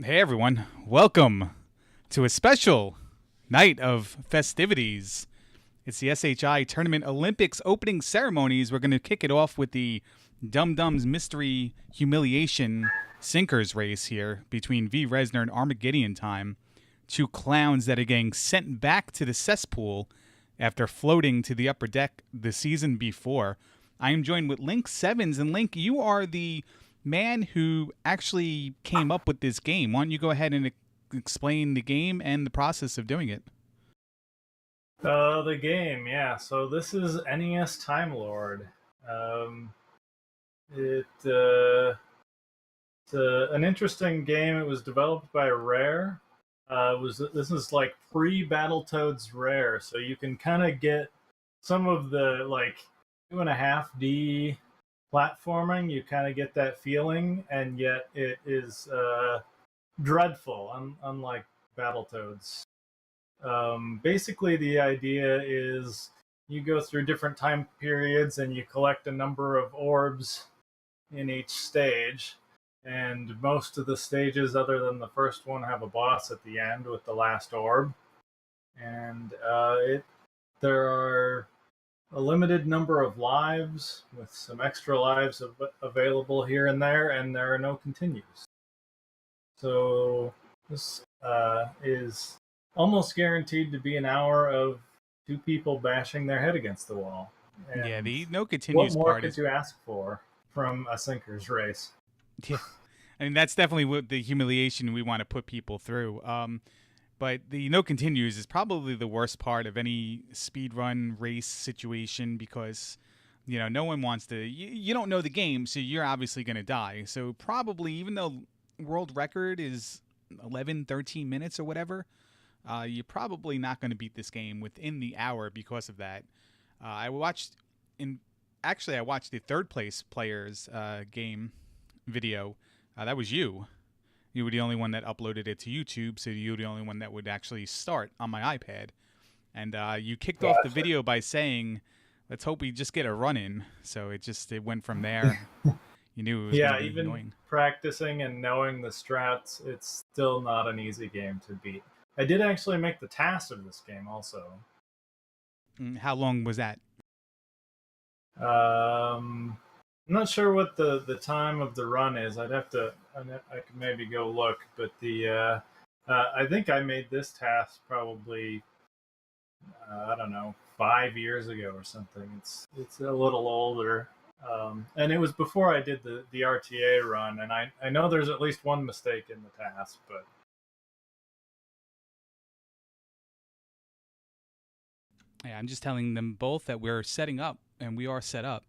Hey everyone, welcome to a special night of festivities. It's the SHITournament Olympics opening ceremonies. We're going to kick it off with the Dum Dums Mystery Humiliation Sinkers race here between VReznor and Armageddon Time. Two clowns that are getting sent back to the cesspool after floating to the upper deck the season before. I am joined with Link Sevens, and Link, you are the man who actually came up with this game. Why don't you go ahead and explain the game and the process of doing it? The game, yeah. So this is NES Time Lord. It's an interesting game. It was developed by Rare. This is like pre-Battletoads Rare, so you can kind of get some of the like 2.5D platforming. You kind of get that feeling, and yet it is dreadful, unlike Battletoads. Basically, the idea is you go through different time periods and you collect a number of orbs in each stage. And most of the stages, other than the first one, have a boss at the end with the last orb. And there are a limited number of lives with some extra lives available here and there are no continues. So this is almost guaranteed to be an hour of two people bashing their head against the wall. And yeah, the no what continues more part could is you ask for from a sinkers race? yeah. I mean, that's definitely what the humiliation we want to put people through. But the no continues is probably the worst part of any speed run race situation because no one wants to. You don't know the game, so you're obviously going to die. So probably, even though world record is 11, 13 minutes or whatever, you're probably not going to beat this game within the hour because of that. I watched I watched the third place players game video. That was you. You were the only one that uploaded it to YouTube, so you were the only one that would actually start on my iPad. And you kicked off the video by saying, "Let's hope we just get a run in." So it went from there. You knew it was going to Yeah, be even annoying. practicing and knowing the strats, it's still not an easy game to beat. I did actually make the task of this game also. How long was that? I'm not sure what the time of the run is. I could maybe go look, but I think I made this task probably I don't know 5 years ago or something. It's a little older, and it was before I did the RTA run, and I know there's at least one mistake in the task, but Yeah, I'm just telling them both that we're setting up, and we are set up.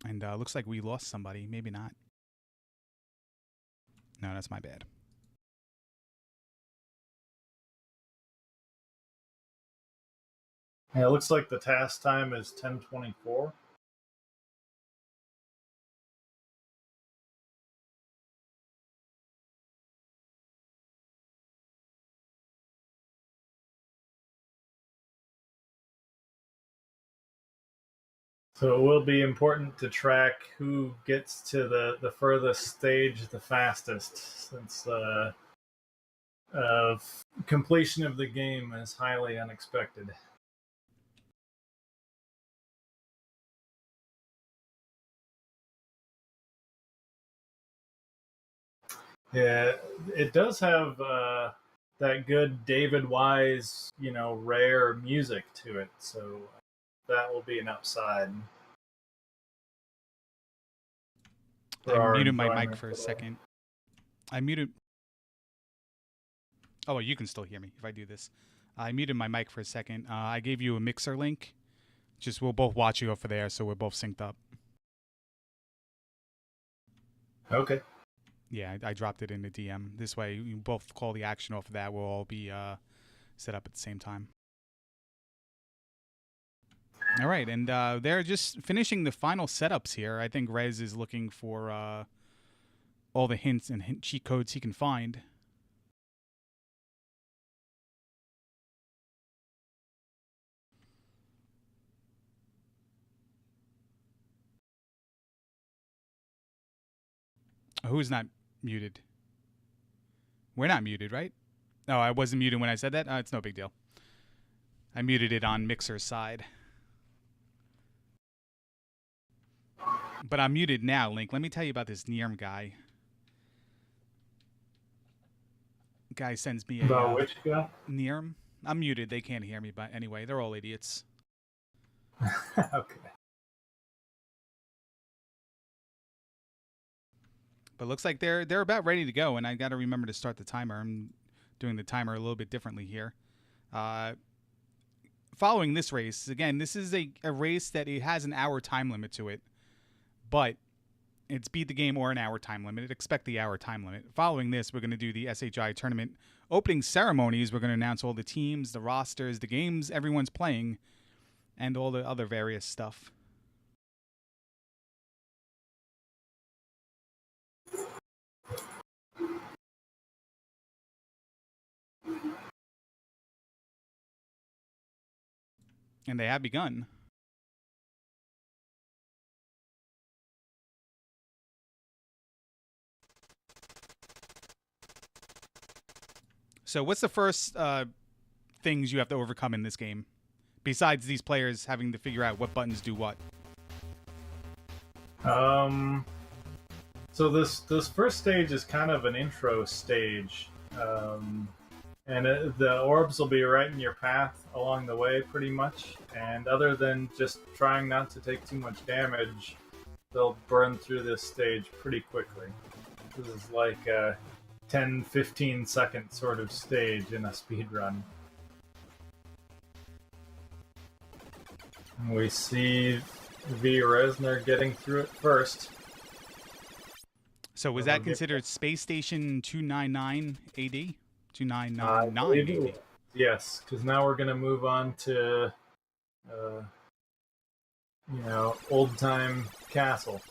And looks like we lost somebody. Maybe not. No, that's my bad. yeah, it looks like the task time is 10:24. So it will be important to track who gets to the furthest stage the fastest, since completion of the game is highly unexpected. Yeah, it does have that good David Wise, rare music to it, so that will be an upside I for our muted my mic enjoyment for a today. second. I muted. Oh, well, you can still hear me if I do this. I muted my mic for a second. I gave you a mixer link. Just we'll both watch you over there, so we're both synced up. Okay. Yeah, I dropped it in the DM. This way, you both call the action off of that. We'll all be set up at the same time. All right, and they're just finishing the final setups here. I think Rez is looking for all the hints and cheat codes he can find. Who's not muted? We're not muted, right? Oh, I wasn't muted when I said that? It's no big deal. I muted it on Mixer's side. But I'm muted now, Link. Let me tell you about this Nierm guy. Guy sends me a... About which guy? Nierm. I'm muted. They can't hear me, but anyway, they're all idiots. Okay. But looks like they're about ready to go, and I got to remember to start the timer. I'm doing the timer a little bit differently here. Following this race, again, this is a race that it has an hour time limit to it, but it's beat the game or an hour time limit. Expect the hour time limit. Following this, we're going to do the SHI tournament opening ceremonies. We're going to announce all the teams, the rosters, the games everyone's playing, and all the other various stuff. And they have begun. So what's the first things you have to overcome in this game? Besides these players having to figure out what buttons do what. So this first stage is kind of an intro stage. And the orbs will be right in your path along the way, pretty much. And other than just trying not to take too much damage, they'll burn through this stage pretty quickly. This is like a 10-15 second sort of stage in a speed run. And we see VReznor getting through it first. So was that considered Space Station 299 AD? 2999 AD? Yes, because now we're going to move on to, old time castle.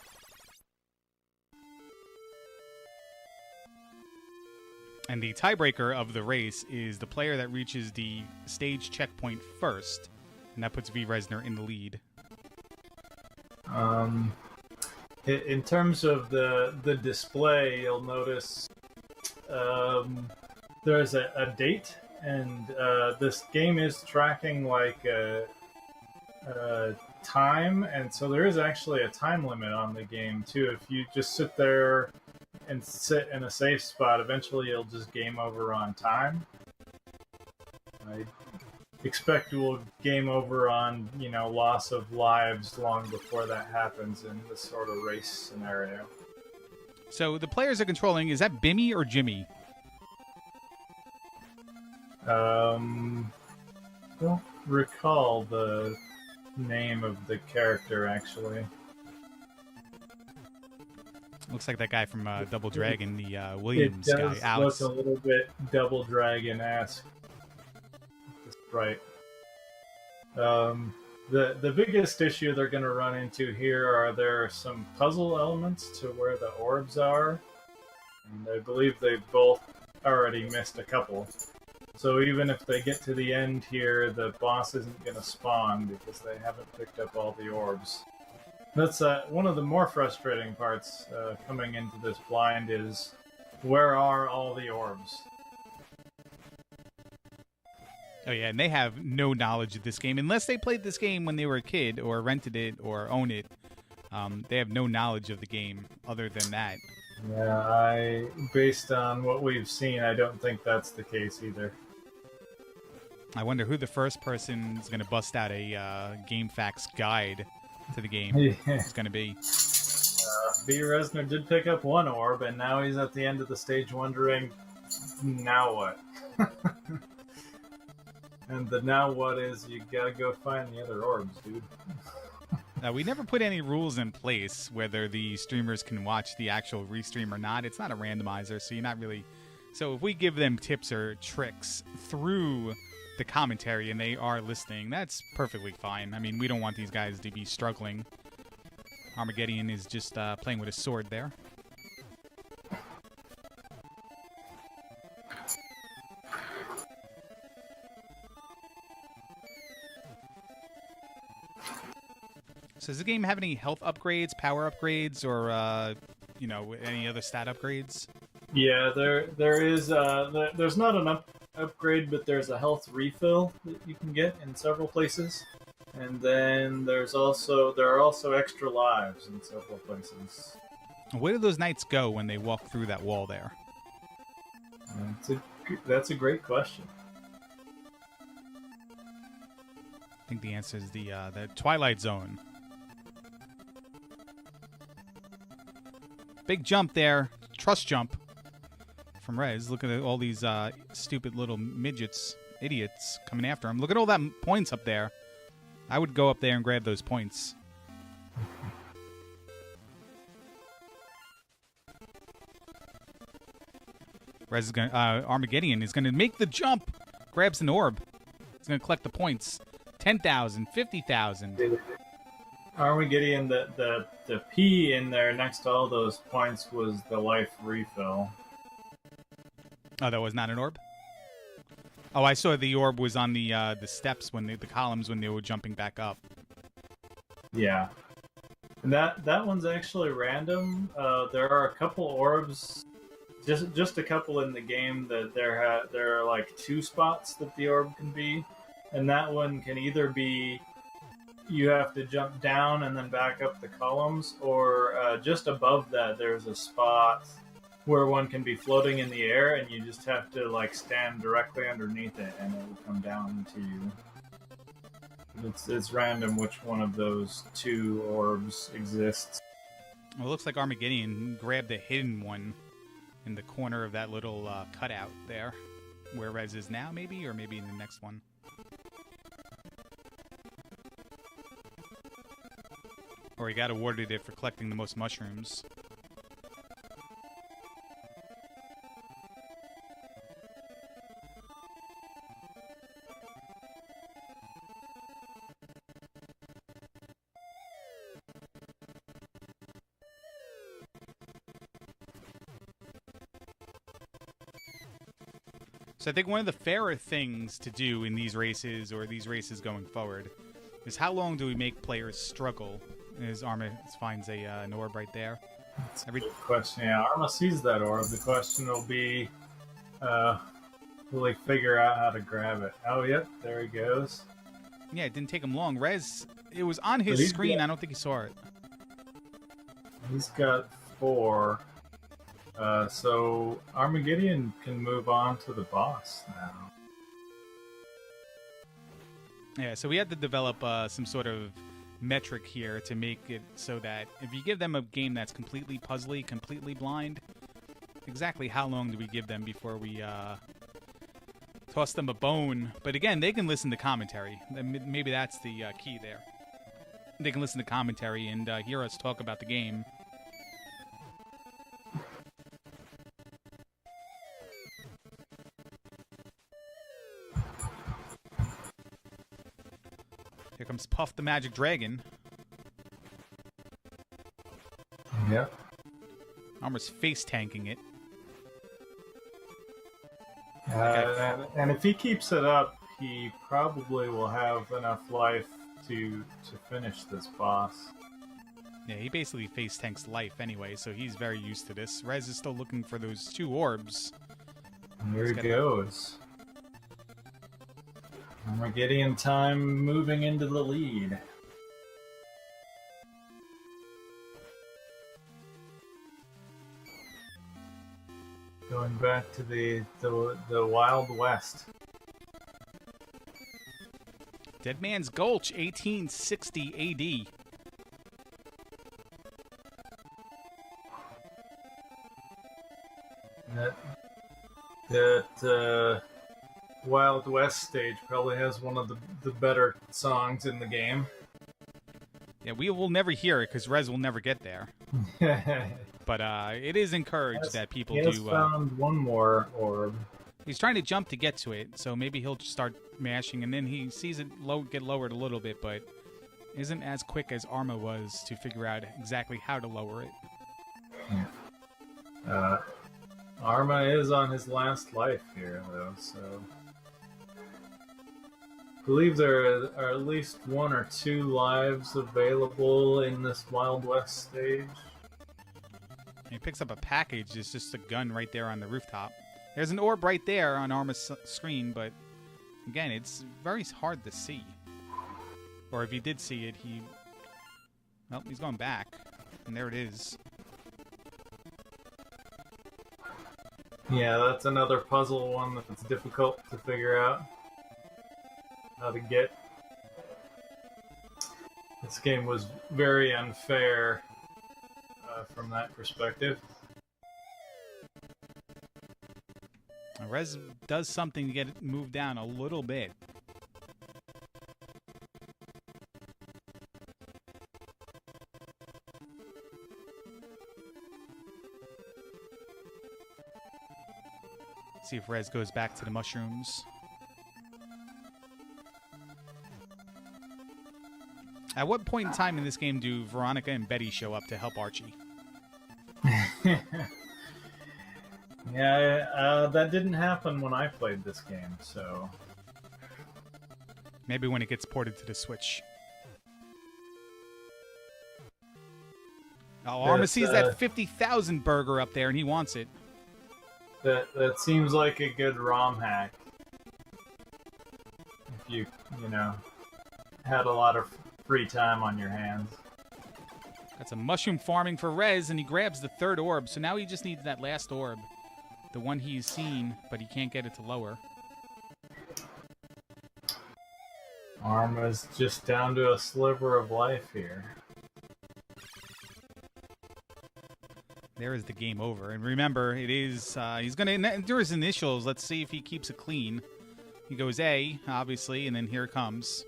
And the tiebreaker of the race is the player that reaches the stage checkpoint first, and that puts VReznor in the lead. In terms of the display, you'll notice there's a date, and this game is tracking like a time, and so there is actually a time limit on the game too. If you just sit there and sit in a safe spot, eventually you'll just game over on time. I expect we'll game over on, loss of lives long before that happens in this sort of race scenario. So the players are controlling, is that Bimmy or Jimmy? Don't recall the name of the character, actually. Looks like that guy from Double Dragon, the Williams guy, Alex. It does look a little bit Double Dragon-esque. Right. The biggest issue they're going to run into here are there some puzzle elements to where the orbs are, and I believe they've both already missed a couple. So even if they get to the end here, the boss isn't going to spawn because they haven't picked up all the orbs. That's one of the more frustrating parts coming into this blind is, where are all the orbs? Oh yeah, and they have no knowledge of this game. Unless they played this game when they were a kid or rented it or own it, they have no knowledge of the game other than that. Yeah, based on what we've seen, I don't think that's the case either. I wonder who the first person is going to bust out a GameFAQs guide to the game is going to be. VReznor did pick up one orb, and now he's at the end of the stage wondering, now what? And the now what is, you gotta go find the other orbs, dude. We never put any rules in place whether the streamers can watch the actual restream or not. It's not a randomizer, so you're not really... So if we give them tips or tricks through the commentary and they are listening, that's perfectly fine. I mean, we don't want these guys to be struggling. Armageddon is just playing with a sword there. So does the game have any health upgrades, power upgrades, or, any other stat upgrades? Yeah, there's not an upgrade, but there's a health refill that you can get in several places, and then there are also extra lives in several places. Where do those knights go when they walk through that wall there? That's a great question. I think the answer is the Twilight Zone. Big jump there. Trust jump from Rez. Look at all these stupid little midgets, idiots coming after him. Look at all that points up there. I would go up there and grab those points. Rez is gonna, Armageddon is going to make the jump. Grabs an orb. He's going to collect the points. 10,000, 50,000. Armageddon, the P in there next to all those points was the life refill. Oh, that was not an orb? Oh, I saw the orb was on the steps when the columns when they were jumping back up. Yeah, and that one's actually random. There are a couple orbs, just a couple in the game that there are like 2 spots that the orb can be, and that one can either be you have to jump down and then back up the columns, or just above that there's a spot where one can be floating in the air and you just have to like stand directly underneath it and it will come down to you. It's random which one of those 2 orbs exists. Well, it looks like Armageddon grabbed the hidden one in the corner of that little cutout there, where Rez is now, maybe, or maybe in the next one. Or he got awarded it for collecting the most mushrooms. So I think one of the fairer things to do in these races, or these races going forward, is how long do we make players struggle? As Arma finds an orb right there. That's a good question. Yeah, Arma sees that orb. The question will be, will he figure out how to grab it? Oh, yep, there he goes. Yeah, it didn't take him long. Rez, it was on his screen. I don't think he saw it. He's got 4. So Armageddon can move on to the boss now. Yeah, so we had to develop some sort of metric here to make it so that if you give them a game that's completely puzzly, completely blind, exactly how long do we give them before we toss them a bone? But again, they can listen to commentary. Maybe that's the key there. They can listen to commentary and hear us talk about the game. Here comes Puff the Magic Dragon. Yep. Armor's face tanking it. And if he keeps it up, he probably will have enough life to finish this boss. Yeah, he basically face tanks life anyway, so he's very used to this. Rez is still looking for those 2 orbs. Here he goes. Armageddon time moving into the lead. Going back to the Wild West. Dead Man's Gulch, 1860 AD. That Wild West stage probably has one of the better songs in the game. Yeah, we will never hear it because Rez will never get there. But it is encouraged that people do. He has found one more orb. He's trying to jump to get to it, so maybe he'll just start mashing, and then he sees it get lowered a little bit, but isn't as quick as Arma was to figure out exactly how to lower it. Yeah. Arma is on his last life here, though, so... I believe there are at least 1 or 2 lives available in this Wild West stage. He picks up a package. There's just a gun right there on the rooftop. There's an orb right there on Arma's screen, but again, it's very hard to see. Or if he did see it, he... Well, he's going back. And there it is. Yeah, that's another puzzle one that's difficult to figure out how to get. This game was very unfair from that perspective. Rez does something to get it moved down a little bit. See if Rez goes back to the mushrooms. At what point in time in this game do Veronica and Betty show up to help Archie? Yeah, that didn't happen when I played this game, so... Maybe when it gets ported to the Switch. Oh, Arma sees that 50,000 burger up there and he wants it. That seems like a good ROM hack. If you know, had a lot of free time on your hands. Got some mushroom farming for Rez, and he grabs the third orb. So now he just needs that last orb. The one he's seen, but he can't get it to lower. Arma's just down to a sliver of life here. There is the game over. And remember, it is, he's going to endure his initials. Let's see if he keeps it clean. He goes A, obviously, and then here it comes.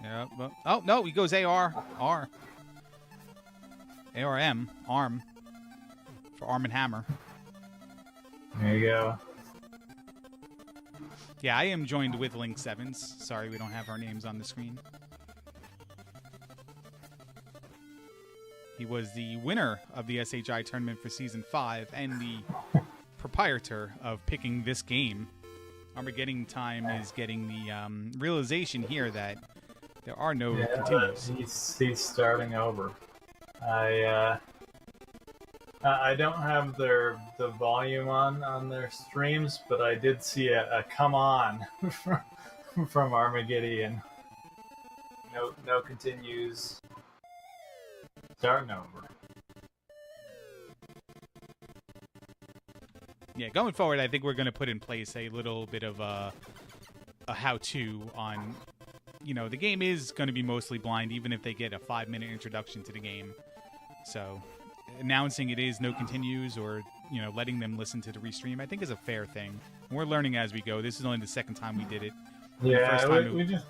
Yeah, well, oh, no, he goes AR. R. ARM. Arm. For Arm and Hammer. There you go. Yeah, I am joined with Link Sevens. Sorry, we don't have our names on the screen. He was the winner of the SHI tournament for Season 5 and the proprietor of picking this game. Armageddon Time is getting the realization here that there are no continues. He's starting over. I don't have the volume on their streams, but I did see a come on from Armageddon. No continues. Starting over. Yeah, going forward, I think we're going to put in place a little bit of a how-to on, you know, the game is going to be mostly blind, even if they get a 5-minute introduction to the game. So, announcing it is no continues or, you know, letting them listen to the restream, I think is a fair thing. And we're learning as we go. This is only the second time we did it. Yeah, we just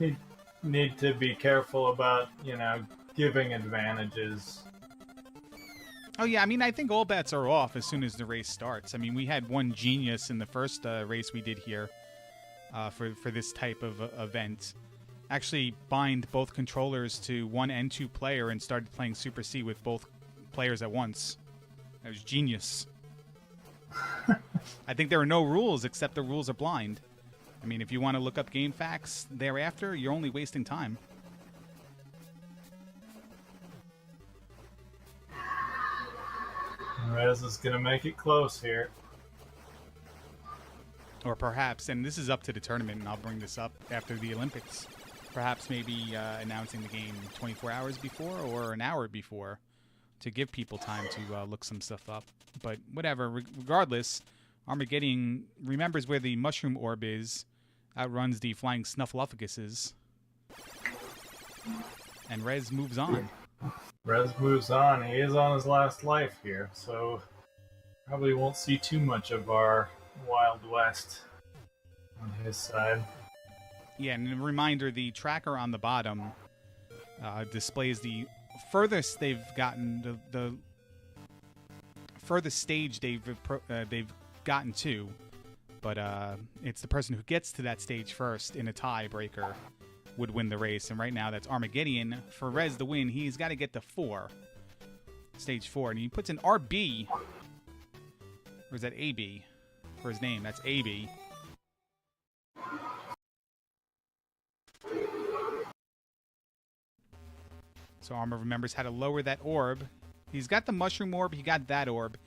need to be careful about, you know, giving advantages. Oh yeah, I mean, I think all bets are off as soon as the race starts. I mean, we had one genius in the first race we did here for this type of event. Actually bind both controllers to 1 and 2 player and started playing Super C with both players at once. That was genius. I think there are no rules except the rules are blind. I mean, if you want to look up game facts thereafter, you're only wasting time. Rez is going to make it close here. Or perhaps, and this is up to the tournament, and I'll bring this up after the Olympics, perhaps maybe announcing the game 24 hours before or an hour before to give people time to look some stuff up. But whatever, regardless, Armageddon remembers where the mushroom orb is, outruns the flying snuffleupaguses, and Rez moves on. Rez moves on. He is on his last life here, so probably won't see too much of our Wild West on his side. Yeah, and a reminder, the tracker on the bottom displays the furthest they've gotten, the furthest stage they've gotten to, but it's the person who gets to that stage first in a tiebreaker would win the race, and right now that's Armageddon. For Rez to win, he's got to get to 4. Stage 4, and he puts an RB. Or is that AB? For his name, that's AB. So Armor remembers how to lower that orb. He's got the mushroom orb. He got that orb.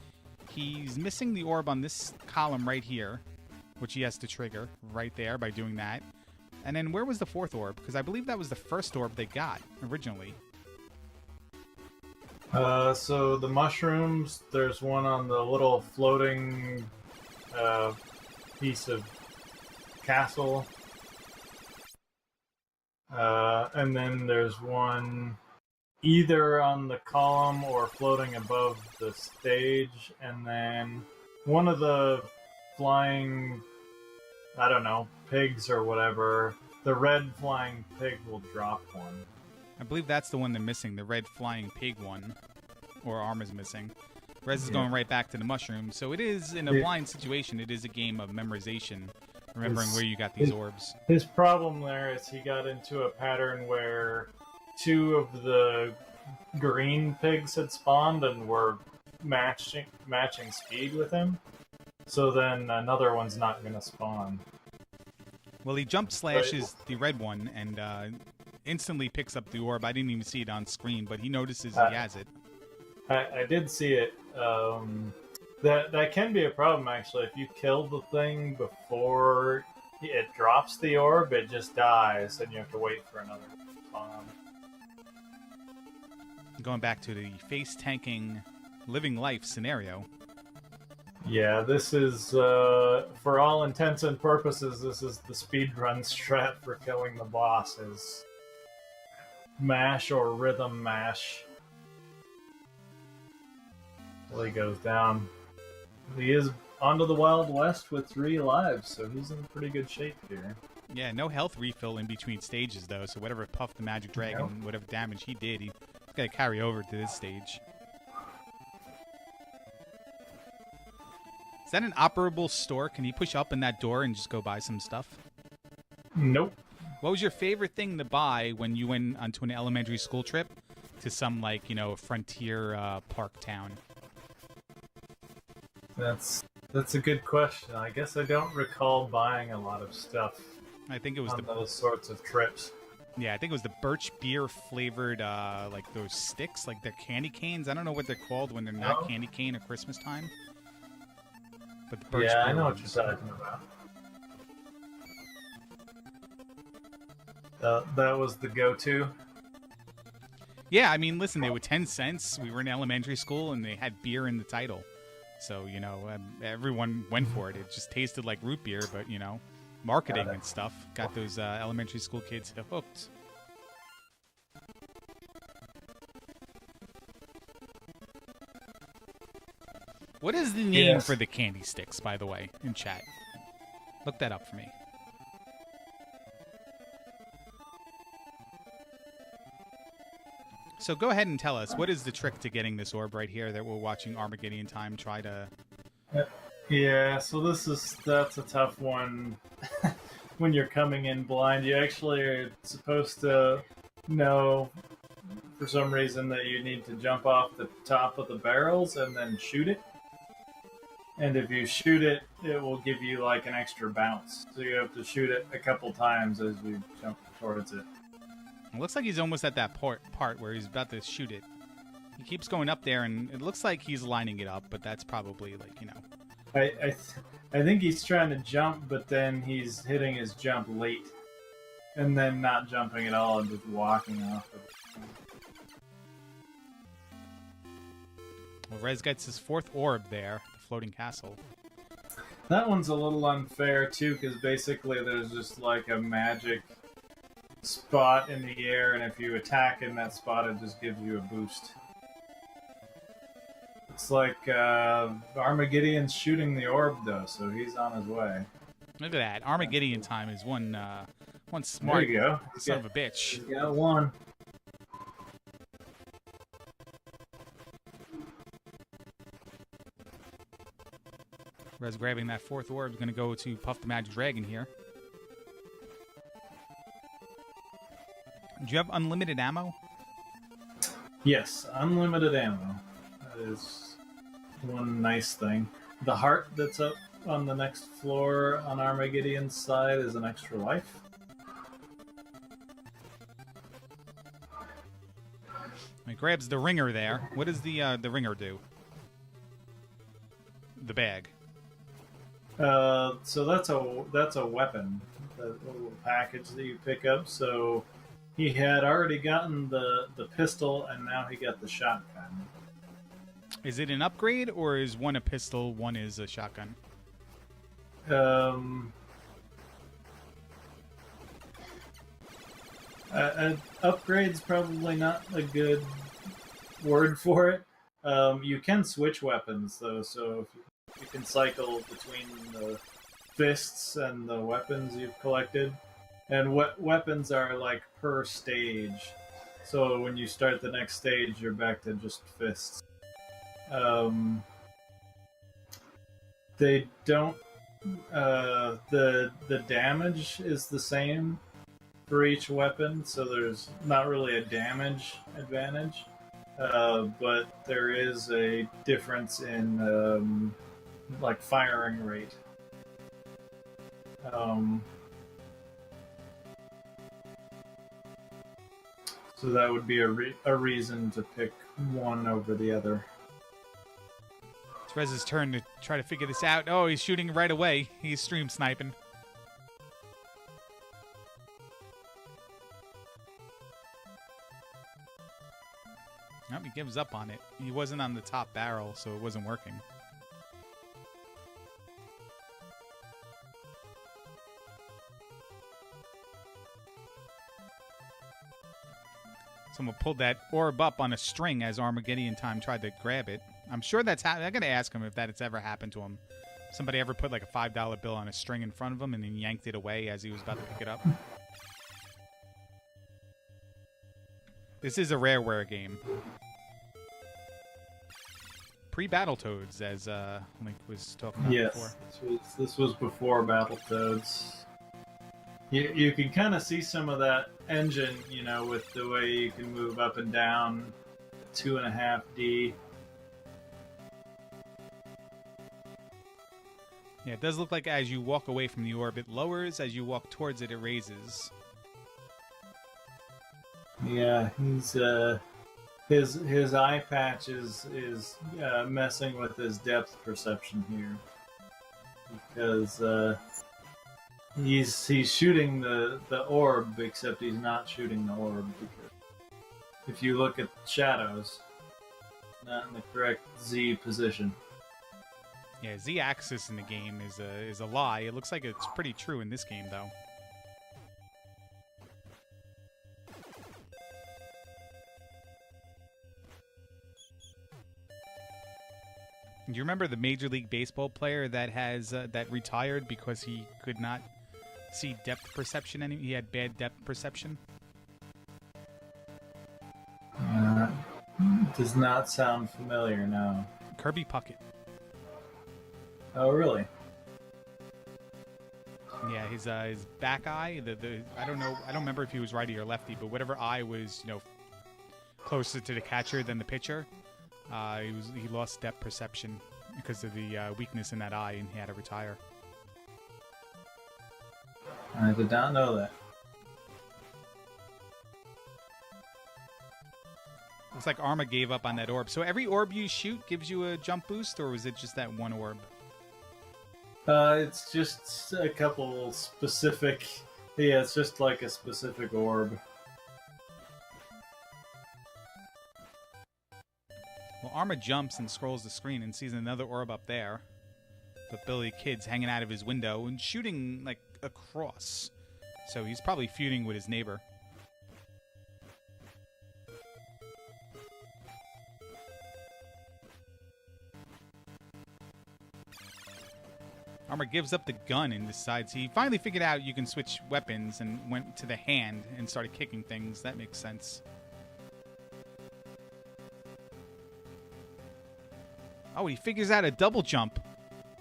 He's missing the orb on this column right here, which he has to trigger right there by doing that. And then where was the fourth orb? Because I believe that was the first orb they got originally. So the mushrooms, there's one on the little floating piece of castle. And then there's one either on the column or floating above the stage. And then one of the flying, I don't know, pigs or whatever, the red flying pig will drop one. I believe that's the one they're missing, the red flying pig one. Or Armor's missing. Rez is going right back to the mushroom. So it is, in a blind situation, it is a game of memorization. Remembering where you got these orbs. His problem there is he got into a pattern where two of the green pigs had spawned and were matching speed with him. So then another one's not going to spawn. Well, he jump slashes the red one and instantly picks up the orb. I didn't even see it on screen, but he notices he has it. I did see it. That can be a problem, actually. If you kill the thing before it drops the orb, it just dies, and you have to wait for another spawn. Going back to the face-tanking living life scenario. Yeah, this is, for all intents and purposes, this is the speedrun strat for killing the boss, is mash or rhythm mash. Till he goes down. He is onto the Wild West with 3 lives, so he's in pretty good shape here. Yeah, no health refill in between stages, though, so whatever Puff the Magic Dragon, whatever damage he did, he's got to carry over to this stage. Is that an operable store? Can he push up in that door and just go buy some stuff? Nope. What was your favorite thing to buy when you went onto an elementary school trip to some, like, you know, frontier park town? That's a good question. I guess I don't recall buying a lot of stuff. I think it was on those sorts of trips. Yeah, I think it was the birch beer flavored, like those sticks, like they're candy canes. I don't know what they're called when they're not candy cane at Christmas time. But the birch beer I know what you're talking about. That was the go-to. Yeah, I mean, listen, they were 10 cents. We were in elementary school, and they had beer in the title. So, you know, everyone went for it. It just tasted like root beer, but, you know, marketing and stuff got those elementary school kids hooked. What is the name for the candy sticks, by the way, in chat? Look that up for me. So go ahead and tell us, what is the trick to getting this orb right here that we're watching Armageddon Time try to... Yeah, so that's a tough one. When you're coming in blind, you actually are supposed to know, for some reason, that you need to jump off the top of the barrels and then shoot it. And if you shoot it, it will give you like an extra bounce. So you have to shoot it a couple times as you jump towards it. It looks like he's almost at that part where he's about to shoot it. He keeps going up there, and it looks like he's lining it up, but that's probably, like, you know... I think he's trying to jump, but then he's hitting his jump late. And then not jumping at all and just walking off of it. Well, Rez gets his 4th orb there, the floating castle. That one's a little unfair, too, because basically there's just, like, a magic spot in the air, and if you attack in that spot, it just gives you a boost. It's like Armageddon's shooting the orb, though, so he's on his way. Look at that. Armageddon Time is one smart there you go. son of a bitch. He's got one. Rez grabbing that 4th orb is going to go to Puff the Magic Dragon here. Do you have unlimited ammo? Yes, unlimited ammo. That is one nice thing. The heart that's up on the next floor on Armageddon's side is an extra life. He grabs the ringer there. What does the ringer do? The bag. So that's a weapon, the little package that you pick up. So he had already gotten the pistol, and now he got the shotgun. Is it an upgrade, or is one a pistol, one is a shotgun? Upgrade's probably not a good word for it. You can switch weapons though, so if you can cycle between the fists and the weapons you've collected. And weapons are like per stage. So when you start the next stage, you're back to just fists. They don't. The damage is the same for each weapon, so there's not really a damage advantage. But there is a difference in like firing rate. So that would be a reason to pick one over the other. It's Rez's turn to try to figure this out. Oh, he's shooting right away. He's stream sniping. Nope, he gives up on it. He wasn't on the top barrel, so it wasn't working. Someone pulled that orb up on a string as Armageddon Time tried to grab it. I'm sure that's happened. I gotta ask him if that's ever happened to him. Somebody ever put like a $5 bill on a string in front of him and then yanked it away as he was about to pick it up? This is a Rareware game. Pre-Battletoads, as Link was talking about before. Yes, this was before Battletoads. You can kind of see some of that engine, you know, with the way you can move up and down 2.5D. Yeah, it does look like as you walk away from the orb, it lowers. As you walk towards it, it raises. Yeah, he's his eye patch is messing with his depth perception here, because he's shooting the orb, except he's not shooting the orb, because if you look at shadows, not in the correct Z position. Yeah, Z-axis in the game is a lie. It looks like it's pretty true in this game, though. Do you remember the Major League Baseball player that has that retired because he could not see depth perception anymore? He had bad depth perception. Does not sound familiar now. Kirby Puckett. Oh, really? Yeah, his back eye. I don't know. I don't remember if he was righty or lefty, but whatever eye was closer to the catcher than the pitcher, he lost depth perception because of the weakness in that eye, and he had to retire. I did not know that. Looks like Arma gave up on that orb. So every orb you shoot gives you a jump boost, or was it just that one orb? It's just a couple specific. Yeah, it's just like a specific orb. Well, Arma jumps and scrolls the screen and sees another orb up there. But Billy Kid's hanging out of his window and shooting like across. So he's probably feuding with his neighbor. Arma gives up the gun and decides he finally figured out you can switch weapons and went to the hand and started kicking things. That makes sense. Oh, he figures out a double jump.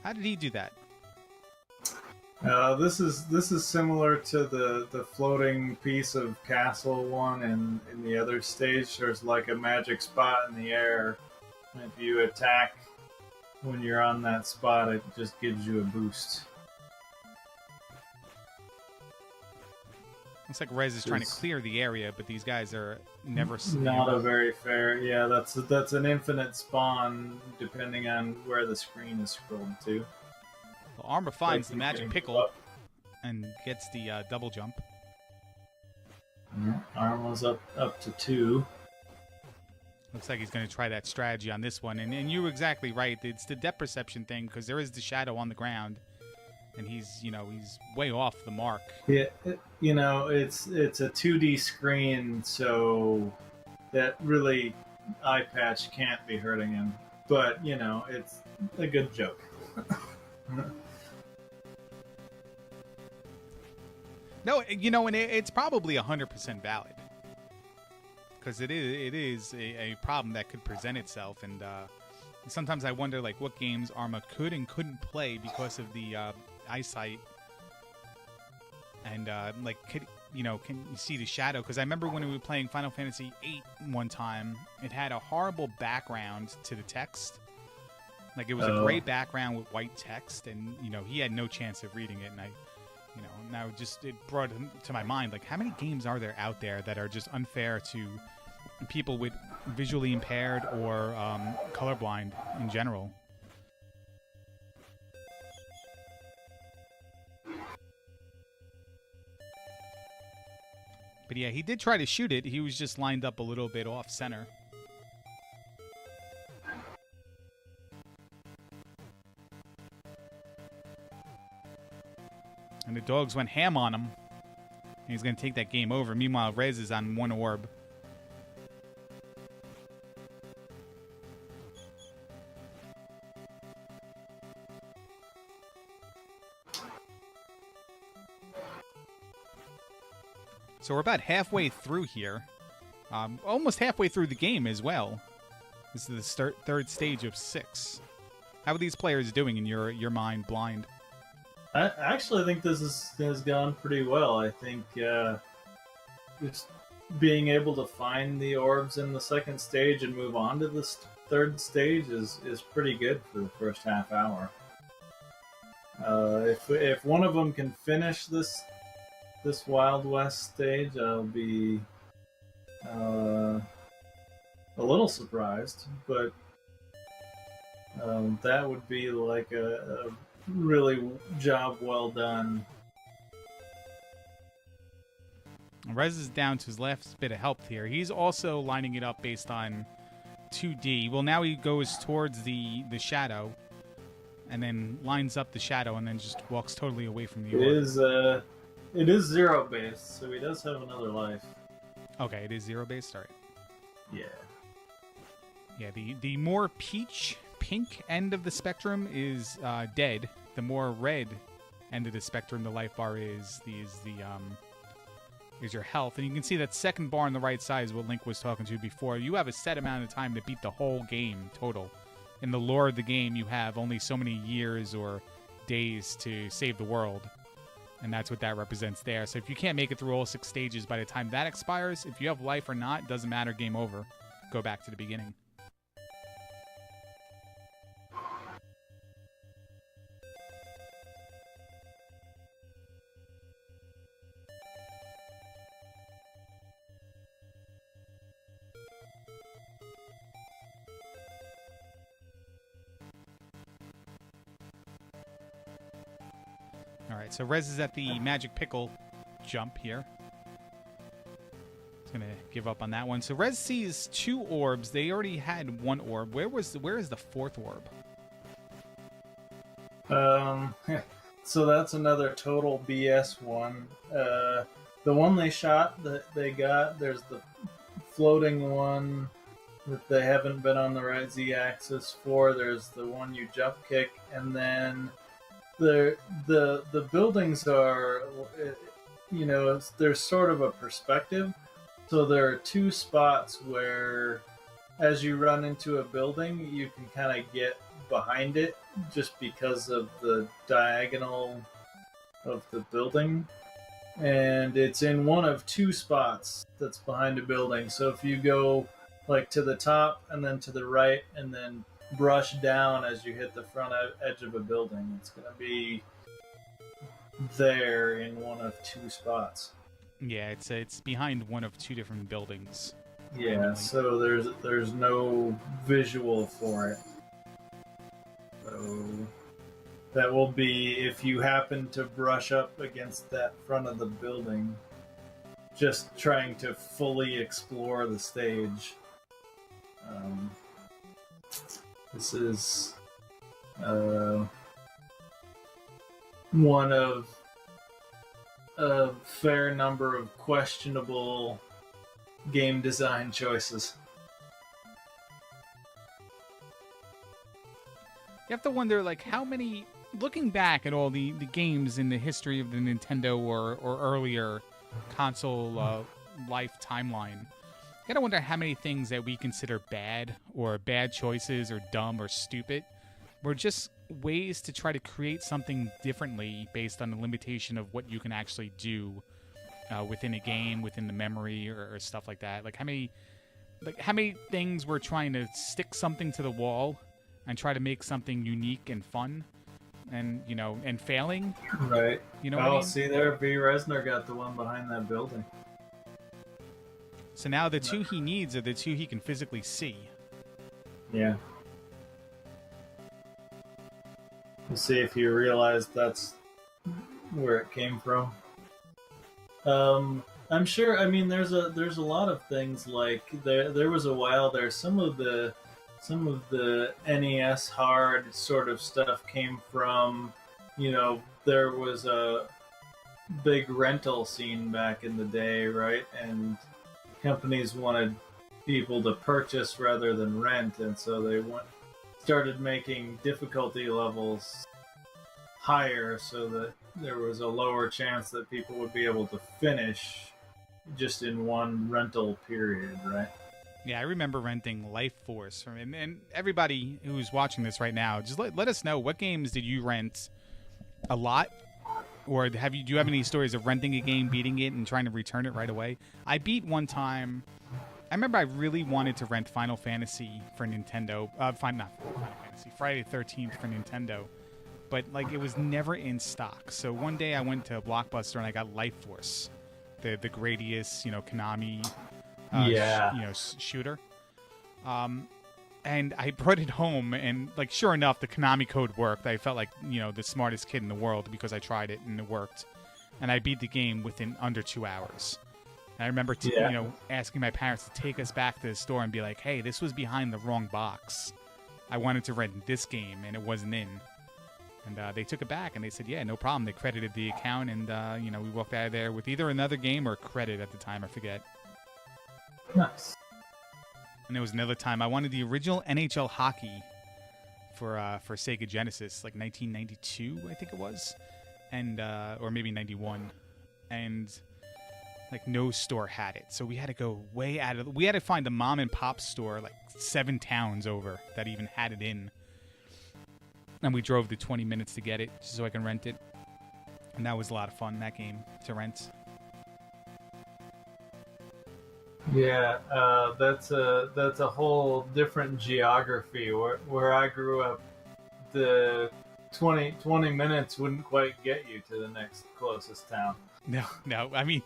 How did he do that? This is similar to the floating piece of castle one in the other stage. There's like a magic spot in the air. And if you attack when you're on that spot, it just gives you a boost. Looks like Rez is trying to clear the area, but these guys are never... Not a very fair... Yeah, that's an infinite spawn, depending on where the screen is scrolled to. Well, Arma finds the magic pickle and gets the double jump. Arma's up to 2. Looks like he's going to try that strategy on this one. And you were exactly right. It's the depth perception thing, because there is the shadow on the ground. And he's way off the mark. Yeah, it's a 2D screen, so that really eye patch can't be hurting him. But, it's a good joke. No, and it's probably 100% valid. Because it is a problem that could present itself. And sometimes I wonder, like, what games Arma could and couldn't play because of the eyesight. And, can you see the shadow? Because I remember when we were playing Final Fantasy VIII one time, it had a horrible background to the text. Like, it was a gray background with white text, and, he had no chance of reading it. And now it brought to my mind, like, how many games are there out there that are just unfair to people with visually impaired or colorblind in general? But yeah, he did try to shoot it. He was just lined up a little bit off center. And the dogs went ham on him. And he's going to take that game over. Meanwhile, Rez is on 1 orb. So we're about halfway through here. Almost halfway through the game as well. This is the third stage of 6. How are these players doing in your mind, Blind? I actually think this has gone pretty well. I think just being able to find the orbs in the second stage and move on to the third stage is pretty good for the first half hour. If one of them can finish this Wild West stage, I'll be a little surprised, but that would be like a really job well done. Rez is down to his last bit of health here. He's also lining it up based on 2D. Well, now he goes towards the shadow and then lines up the shadow and then just walks totally away from the orb. It is 0 based, so he does have another life. Okay, it is 0 based. All right. Yeah. Yeah, the more pink end of the spectrum is dead. The more red end of the spectrum, the life bar is your health. And you can see that second bar on the right side is what Link was talking to before. You have a set amount of time to beat the whole game total. In the lore of the game, you have only so many years or days to save the world. And that's what that represents there. So if you can't make it through all 6 stages by the time that expires, if you have life or not, doesn't matter, game over. Go back to the beginning. Alright, so Rez is at the magic pickle jump here. He's going to give up on that one. So Rez sees 2 orbs. They already had 1 orb. Where is the 4th orb? So that's another total BS one. The one they shot that they got, there's the floating one that they haven't been on the right Z-axis for. There's the one you jump kick, and then the buildings are, there's sort of a perspective. So there are 2 spots where, as you run into a building, you can kind of get behind it just because of the diagonal of the building. And it's in one of 2 spots that's behind a building. So if you go like to the top and then to the right and then brush down as you hit the front edge of a building, it's going to be there in one of 2 spots. Yeah, it's behind one of two different buildings. Yeah, Randomly. so there's no visual for it. So that will be if you happen to brush up against that front of the building, just trying to fully explore the stage. This is one of a fair number of questionable game design choices. You have to wonder, like, how many, looking back at all the games in the history of the Nintendo or earlier console life timeline, you gotta wonder how many things that we consider bad or bad choices or dumb or stupid were just ways to try to create something differently based on the limitation of what you can actually do within a game, within the memory or stuff like that. Like how many things we're trying to stick something to the wall and try to make something unique and fun, and and failing. Right. You know what I mean? See there, VReznor got the one behind that building. So now the two he needs are the two he can physically see. Yeah. We'll see if you realize that's where it came from. I'm sure. I mean, there's a lot of things like there was a while there. Some of the NES hard sort of stuff came from, there was a big rental scene back in the day, right? And companies wanted people to purchase rather than rent, and so they started making difficulty levels higher so that there was a lower chance that people would be able to finish just in one rental period, right? Yeah, I remember renting Life Force from him. And everybody who's watching this right now, just let us know, what games did you rent a lot? Or do you have any stories of renting a game, beating it, and trying to return it right away? I beat one time. I remember I really wanted to rent Final Fantasy for Nintendo. Not Final Fantasy, Friday the 13th for Nintendo. But like it was never in stock. So one day I went to Blockbuster and I got Life Force, the Gradius, Konami, shooter. And I brought it home, and like sure enough, the Konami code worked. I felt like the smartest kid in the world because I tried it and it worked, and I beat the game within under 2 hours. And I remember asking my parents to take us back to the store and be like, "Hey, this was behind the wrong box. I wanted to rent this game and it wasn't in." And they took it back and they said, "Yeah, no problem." They credited the account, and we walked out of there with either another game or credit at the time. I forget. Nice. And there was another time I wanted the original NHL hockey for Sega Genesis, like 1992, I think it was, and or maybe 91, and like no store had it, so we had to go way out of. We had to find a mom and pop store like 7 towns over that even had it in, and we drove the 20 minutes to get it just so I can rent it, and that was a lot of fun, that game to rent. Yeah, that's a whole different geography. Where I grew up, the 20 minutes wouldn't quite get you to the next closest town. No. I mean,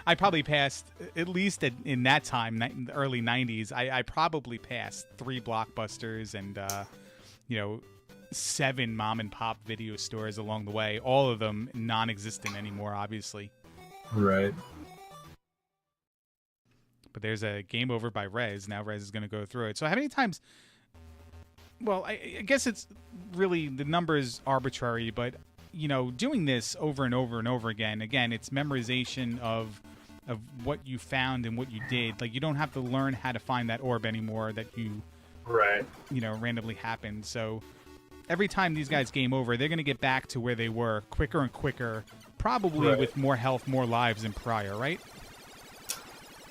I probably passed, at least in that time, the early 90s, I probably passed 3 Blockbusters and, 7 mom and pop video stores along the way. All of them non-existent anymore, obviously. Right. But there's a game over by Rez. Now Rez is going to go through it. So how many times... Well, I guess it's really... The number is arbitrary, but, doing this over and over and over again, it's memorization of what you found and what you did. Like, you don't have to learn how to find that orb anymore that you... Right. Randomly happened. So every time these guys game over, they're going to get back to where they were quicker and quicker, probably with more health, more lives than prior, right?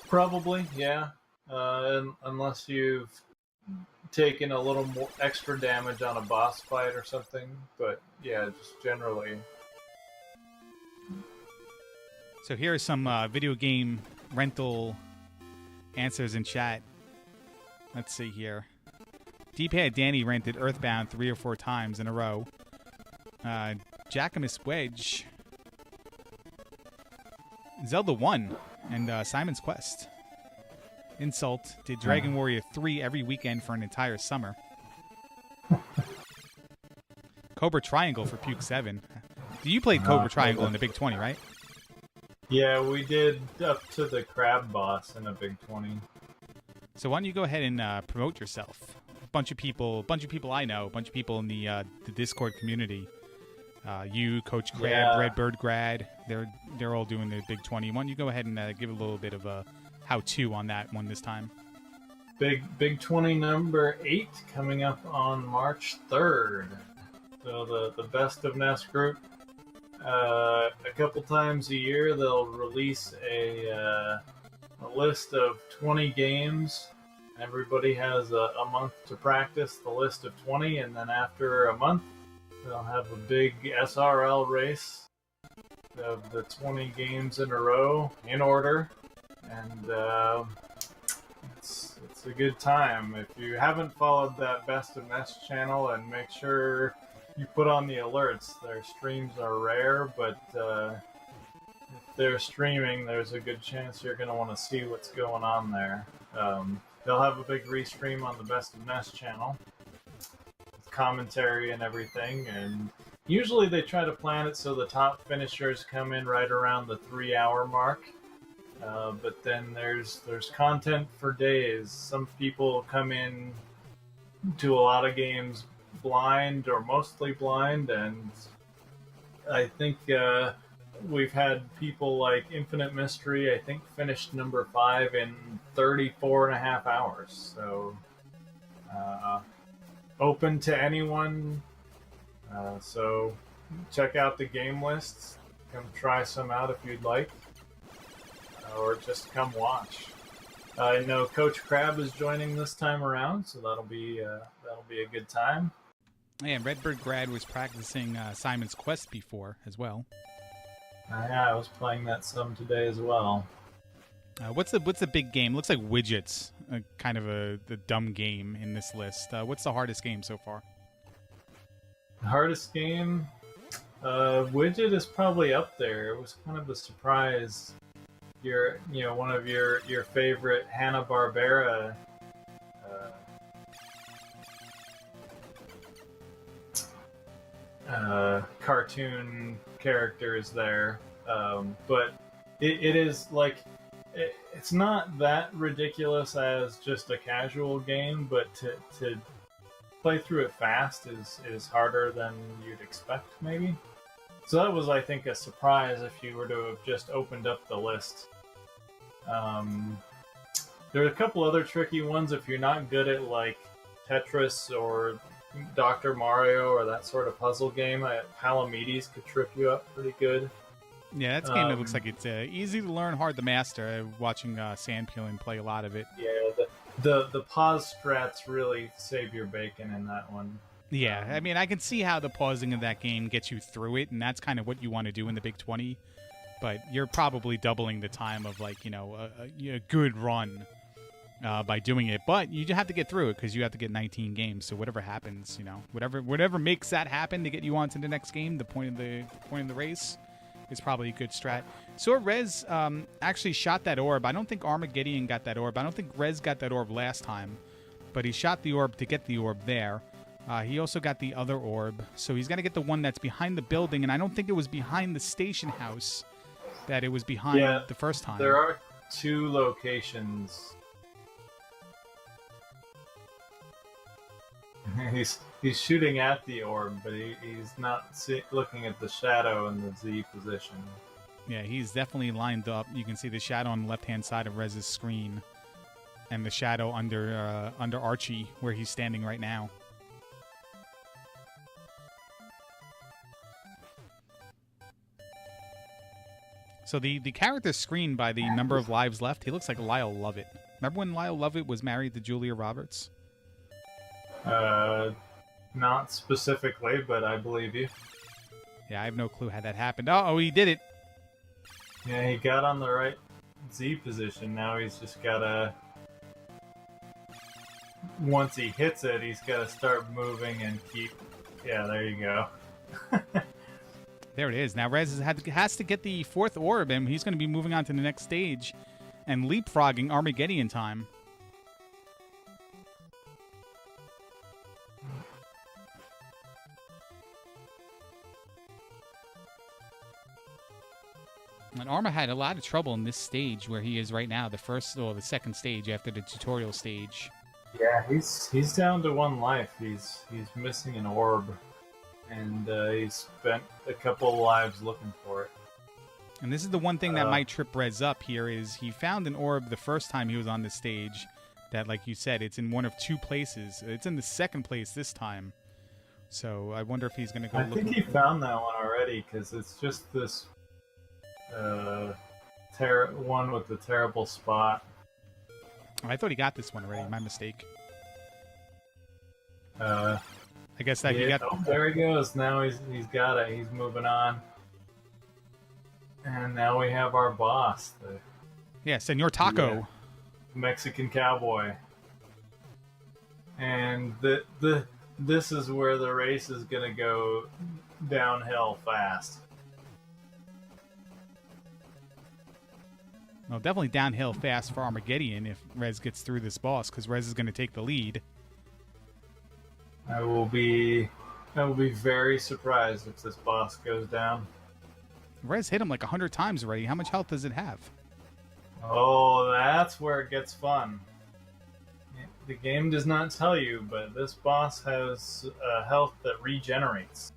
Probably, yeah. Unless you've taken a little more extra damage on a boss fight or something. But yeah, just generally. So here are some video game rental answers in chat. Let's see here. D-Pad Danny rented Earthbound 3 or 4 times in a row. Jackamus Wedge Zelda 1 and Simon's Quest. Insult did Dragon Warrior 3 every weekend for an entire summer. Cobra Triangle for Puke 7. You played Cobra Triangle in the Big 20, right? Yeah, we did up to the crab boss in a Big 20. So why don't you go ahead and promote yourself? A bunch of people I know, a bunch of people in the Discord community. You, Coach Crab, Redbird Grad, they're all doing the Big 20. Why don't you go ahead and give a little bit of a how-to on that one this time? Big 20 number 8 coming up on March 3rd. So the Best of Nest group. A couple times a year, they'll release a list of 20 games. Everybody has a month to practice the list of 20, and then after a month, they'll have a big SRL race of the 20 games in a row in order, and it's a good time. If you haven't followed that Best of Nest channel, and make sure you put on the alerts. Their streams are rare, but if they're streaming, there's a good chance you're going to want to see what's going on there. They'll have a big restream on the Best of Nest channel, with commentary and everything, and usually they try to plan it so the top finishers come in right around the 3-hour mark. But then there's content for days. Some people come in to a lot of games blind or mostly blind, and I think we've had people like Infinite Mystery, I think, finished number 5 in 34.5 hours. So open to anyone. So check out the game lists. Come try some out if you'd like, or just come watch. I know Coach Crab is joining this time around, so that'll be a good time. Yeah, and Redbird Grad was practicing Simon's Quest before as well. Yeah, I was playing that some today as well. What's the big game? Looks like Widget's kind of the dumb game in this list. What's the hardest game so far? The hardest game? Widget is probably up there. It was kind of a surprise. One of your favorite Hanna-Barbera cartoon characters there, but it is like it's not that ridiculous as just a casual game, but to play through it fast is harder than you'd expect, maybe. So that was, I think, a surprise if you were to have just opened up the list. There are a couple other tricky ones if you're not good at like Tetris or Dr. Mario or that sort of puzzle game. Palamedes could trip you up pretty good. Yeah, that's a game that looks like it's easy to learn, hard to master. Watching Sandpeeling play a lot of it. Yeah, the pause strats really save your bacon in that one. Yeah, I mean, I can see how the pausing of that game gets you through it, and that's kind of what you want to do in the Big 20. But you're probably doubling the time of, like, a good run by doing it. But you have to get through it because you have to get 19 games. So whatever happens, whatever makes that happen to get you on to the next game, the point of the race, is probably a good strat. So Rez actually shot that orb. I don't think Armageddon got that orb. I don't think Rez got that orb last time. But he shot the orb to get the orb there. He also got the other orb. So he's got to get the one that's behind the building. And I don't think it was behind the station house that it was behind the first time. There are 2 locations. He's shooting at the orb, but he's not looking at the shadow in the Z position. Yeah, he's definitely lined up. You can see the shadow on the left-hand side of Rez's screen, and the shadow under Archie, where he's standing right now. So the character screened by the number of lives left, he looks like Lyle Lovett. Remember when Lyle Lovett was married to Julia Roberts? Not specifically, but I believe you. Yeah, I have no clue how that happened. Oh, he did it. Yeah, he got on the right Z position. Now he's just gotta... Once he hits it, he's gotta start moving and keep... Yeah, there you go. There it is. Now Rez has to get the 4th orb, and he's going to be moving on to the next stage and leapfrogging Armageddon time. And Arma had a lot of trouble in this stage where he is right now, the 2nd stage after the tutorial stage. Yeah, he's down to 1 life. He's missing an orb. And he spent a couple lives looking for it. And this is the one thing that might trip Rez up here is he found an orb the first time he was on the stage that, like you said, it's in one of 2 places. It's in the 2nd place this time. So I wonder if he's going to go I think he found that one already because it's just this one with the terrible spot. I thought he got this one already. My mistake. I guess that yeah, you got. Oh, there he goes. Now he's got it. He's moving on. And now we have our boss, the Yeah, Senor Taco. Yeah, Mexican cowboy. And this is where the race is going to go downhill fast. Well, definitely downhill fast for Armageddon if Rez gets through this boss, because Rez is going to take the lead. I will be very surprised if this boss goes down. Rez hit him like 100 times already. How much health does it have? Oh, that's where it gets fun. The game does not tell you, but this boss has health that regenerates.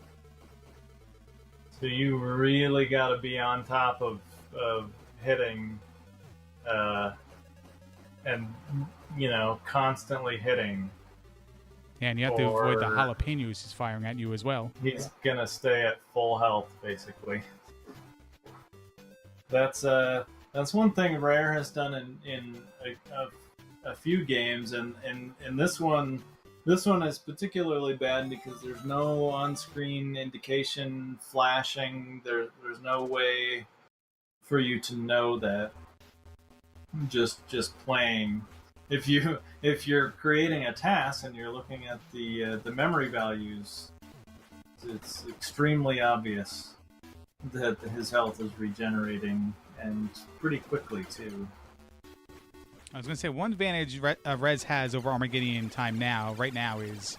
So you really got to be on top of hitting, and constantly hitting. Yeah, and you have to avoid the jalapenos he's firing at you as well. He's gonna stay at full health, basically. That's one thing Rare has done in a few games, and this one is particularly bad because there's no on-screen indication flashing. There's no way for you to know that just playing. If you're creating a task and you're looking at the memory values, it's extremely obvious that his health is regenerating, and pretty quickly too. I was going to say, one advantage Rez has over Armageddon time right now is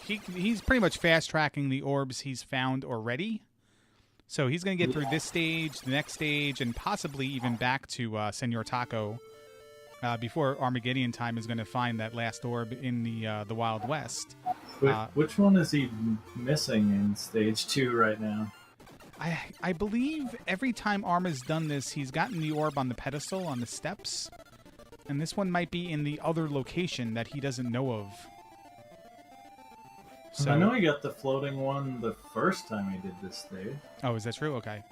he's pretty much fast-tracking the orbs he's found already. So he's going to get through this stage, the next stage, and possibly even back to Senor Taco before Armageddon time is going to find that last orb in the Wild West. Which one is he missing in stage 2 right now? I believe every time Arma's done this, he's gotten the orb on the pedestal, on the steps. And this one might be in the other location that he doesn't know of. So, I know he got the floating one the first time he did this stage. Oh, is that true? Okay.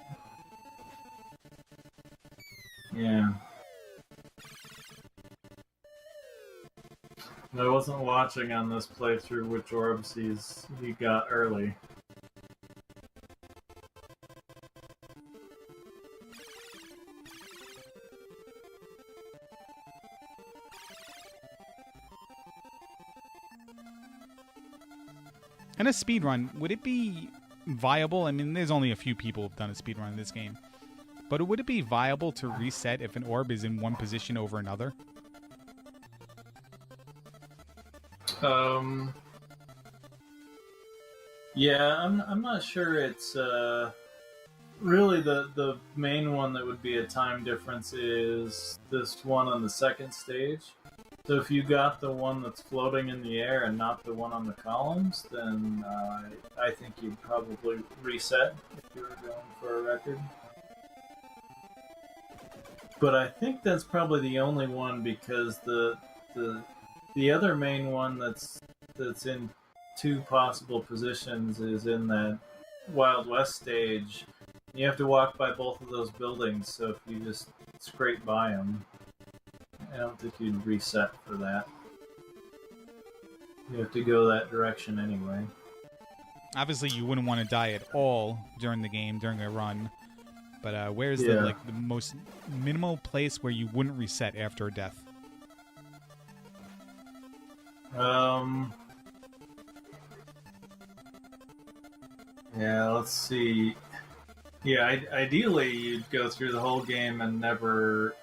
Yeah. I wasn't watching on this playthrough which orbs he got early. And a speedrun, would it be viable? I mean, there's only a few people who've done a speedrun in this game. But would it be viable to reset if an orb is in one position over another? Yeah, I'm not sure it's really the main one that would be a time difference is this one on the 2nd stage. So if you got the one that's floating in the air and not the one on the columns, then I think you'd probably reset if you were going for a record. But I think that's probably the only one because the other main one that's in 2 possible positions is in that Wild West stage. You have to walk by both of those buildings, so if you just scrape by them, I don't think you'd reset for that. You have to go that direction anyway. Obviously, you wouldn't want to die at all during the game, during a run. But where's the most minimal place where you wouldn't reset after a death? Yeah, let's see. Yeah, ideally you'd go through the whole game and never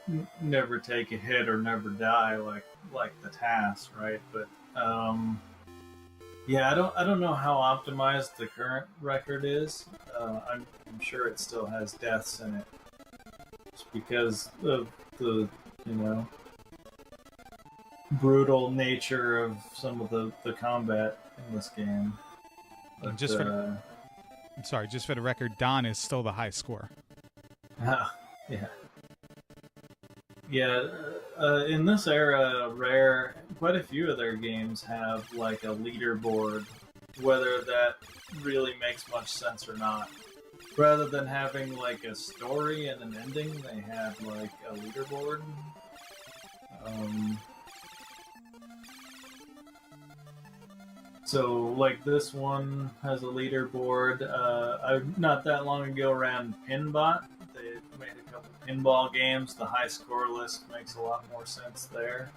take a hit or never die like the task, right? But yeah, I don't know how optimized the current record is. I'm sure it still has deaths in it, just because of the brutal nature of some of the combat in this game. But, just for the record, Don is still the high score. yeah. Yeah, in this era, Rare, quite a few of their games have like a leaderboard, whether that really makes much sense or not. Rather than having like a story and an ending, they have like a leaderboard. So like this one has a leaderboard. I not that long ago ran Pinbot. They made a couple pinball games. The high score list makes a lot more sense there.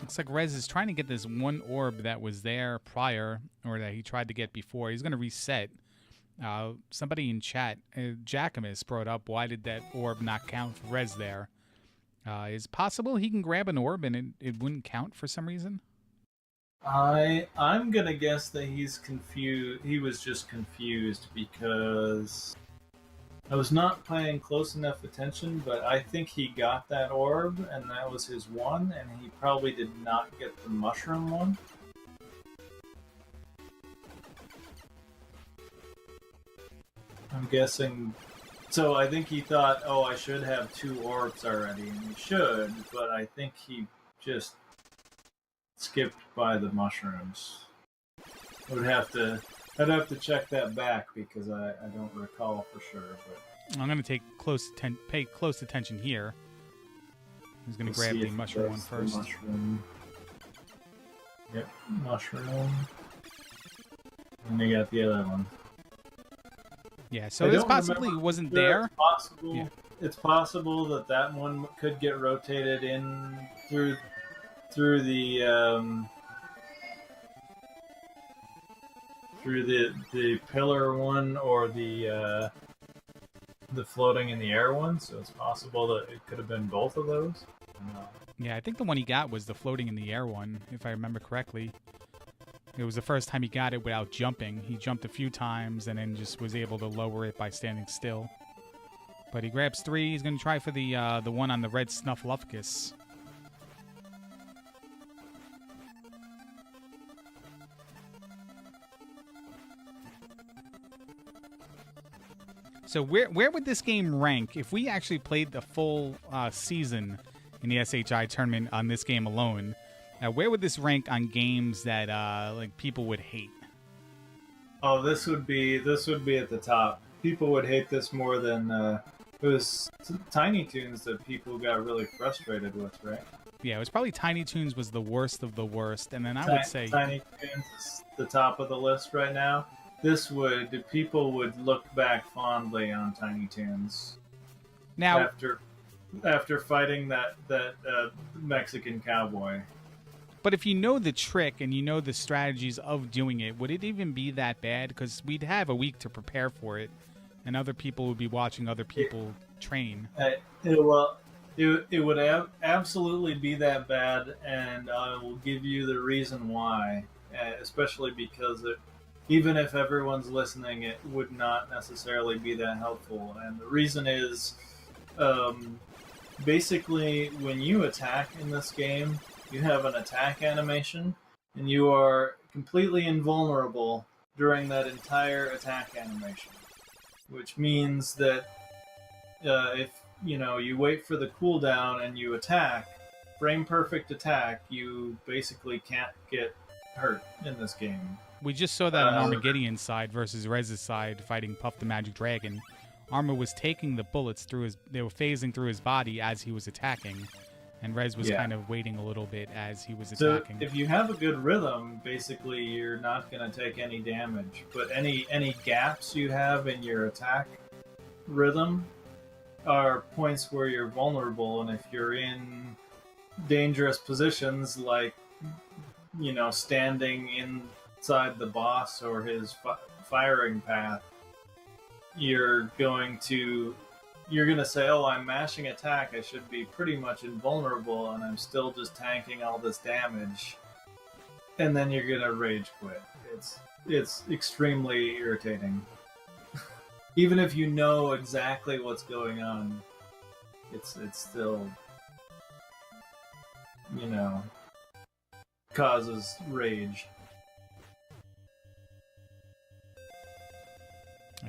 Looks like Rez is trying to get this one orb that was there prior, or that he tried to get before. He's going to reset. Somebody in chat, Jackamus, brought up, why did that orb not count for Rez there? Is it possible he can grab an orb and it wouldn't count for some reason? I'm gonna guess that he's confused. He was just confused because I was not paying close enough attention, but I think he got that orb and that was his one, and he probably did not get the mushroom one. I'm guessing. So I think he thought, oh, I should have 2 orbs already, and he should, but I think he just skipped by the mushrooms. I'd have to check that back because I don't recall for sure. But I'm going to pay close attention here. He's going to grab the mushroom one first. Mushroom. Yep, mushroom. And they got the other one. Yeah, so this possibly wasn't there. It's possible that one could get rotated in through the pillar one or the floating in the air one. So it's possible that it could have been both of those. Yeah, I think the one he got was the floating in the air one, if I remember correctly. It was the first time he got it without jumping. He jumped a few times and then just was able to lower it by standing still. But he grabs 3. He's going to try for the one on the red Snuffleupagus. So where would this game rank if we actually played the full season in the SHI tournament on this game alone? Where would this rank on games that like people would hate? Oh, this would be at the top. People would hate this more than it was Tiny Toons that people got really frustrated with, right? Yeah, it was probably Tiny Toons was the worst of the worst, and then I would say Tiny Toons is the top of the list right now. People would look back fondly on Tiny Toons. Now after fighting that Mexican cowboy. But if you know the trick and you know the strategies of doing it, would it even be that bad? Because we'd have a week to prepare for it, and other people would be watching other people train. It would absolutely be that bad, and I will give you the reason why. Especially because even if everyone's listening, it would not necessarily be that helpful. And the reason is, basically, when you attack in this game, you have an attack animation, and you are completely invulnerable during that entire attack animation. Which means that if you wait for the cooldown and you attack, frame perfect attack, you basically can't get hurt in this game. We just saw that on Armageddon's side versus Rez's side fighting Puff the Magic Dragon. Arma was taking the bullets they were phasing through his body as he was attacking. And Rez was kind of waiting a little bit as he was attacking. So if you have a good rhythm, basically you're not going to take any damage. But any gaps you have in your attack rhythm are points where you're vulnerable. And if you're in dangerous positions like, standing inside the boss or his firing path, you're going to say, oh, I'm mashing attack, I should be pretty much invulnerable, and I'm still just tanking all this damage. And then you're gonna rage quit. It's extremely irritating. Even if you know exactly what's going on, it's still, causes rage.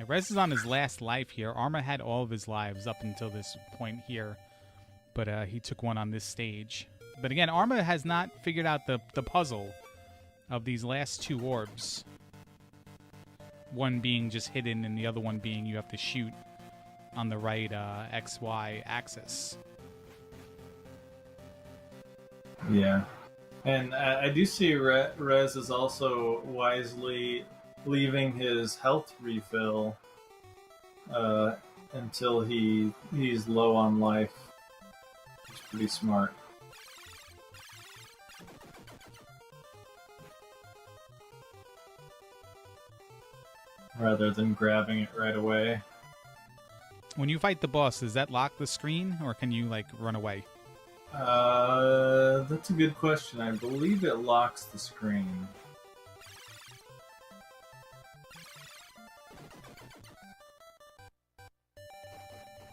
Rez is on his last life here. Arma had all of his lives up until this point here, but he took one on this stage. But again, Arma has not figured out the puzzle of these last two orbs. One being just hidden, and the other one being you have to shoot on the right XY axis. Yeah. And I do see Rez is also wisely leaving his health refill until he's low on life. It's pretty smart. Rather than grabbing it right away. When you fight the boss, does that lock the screen, or can you, like, run away? That's a good question. I believe it locks the screen.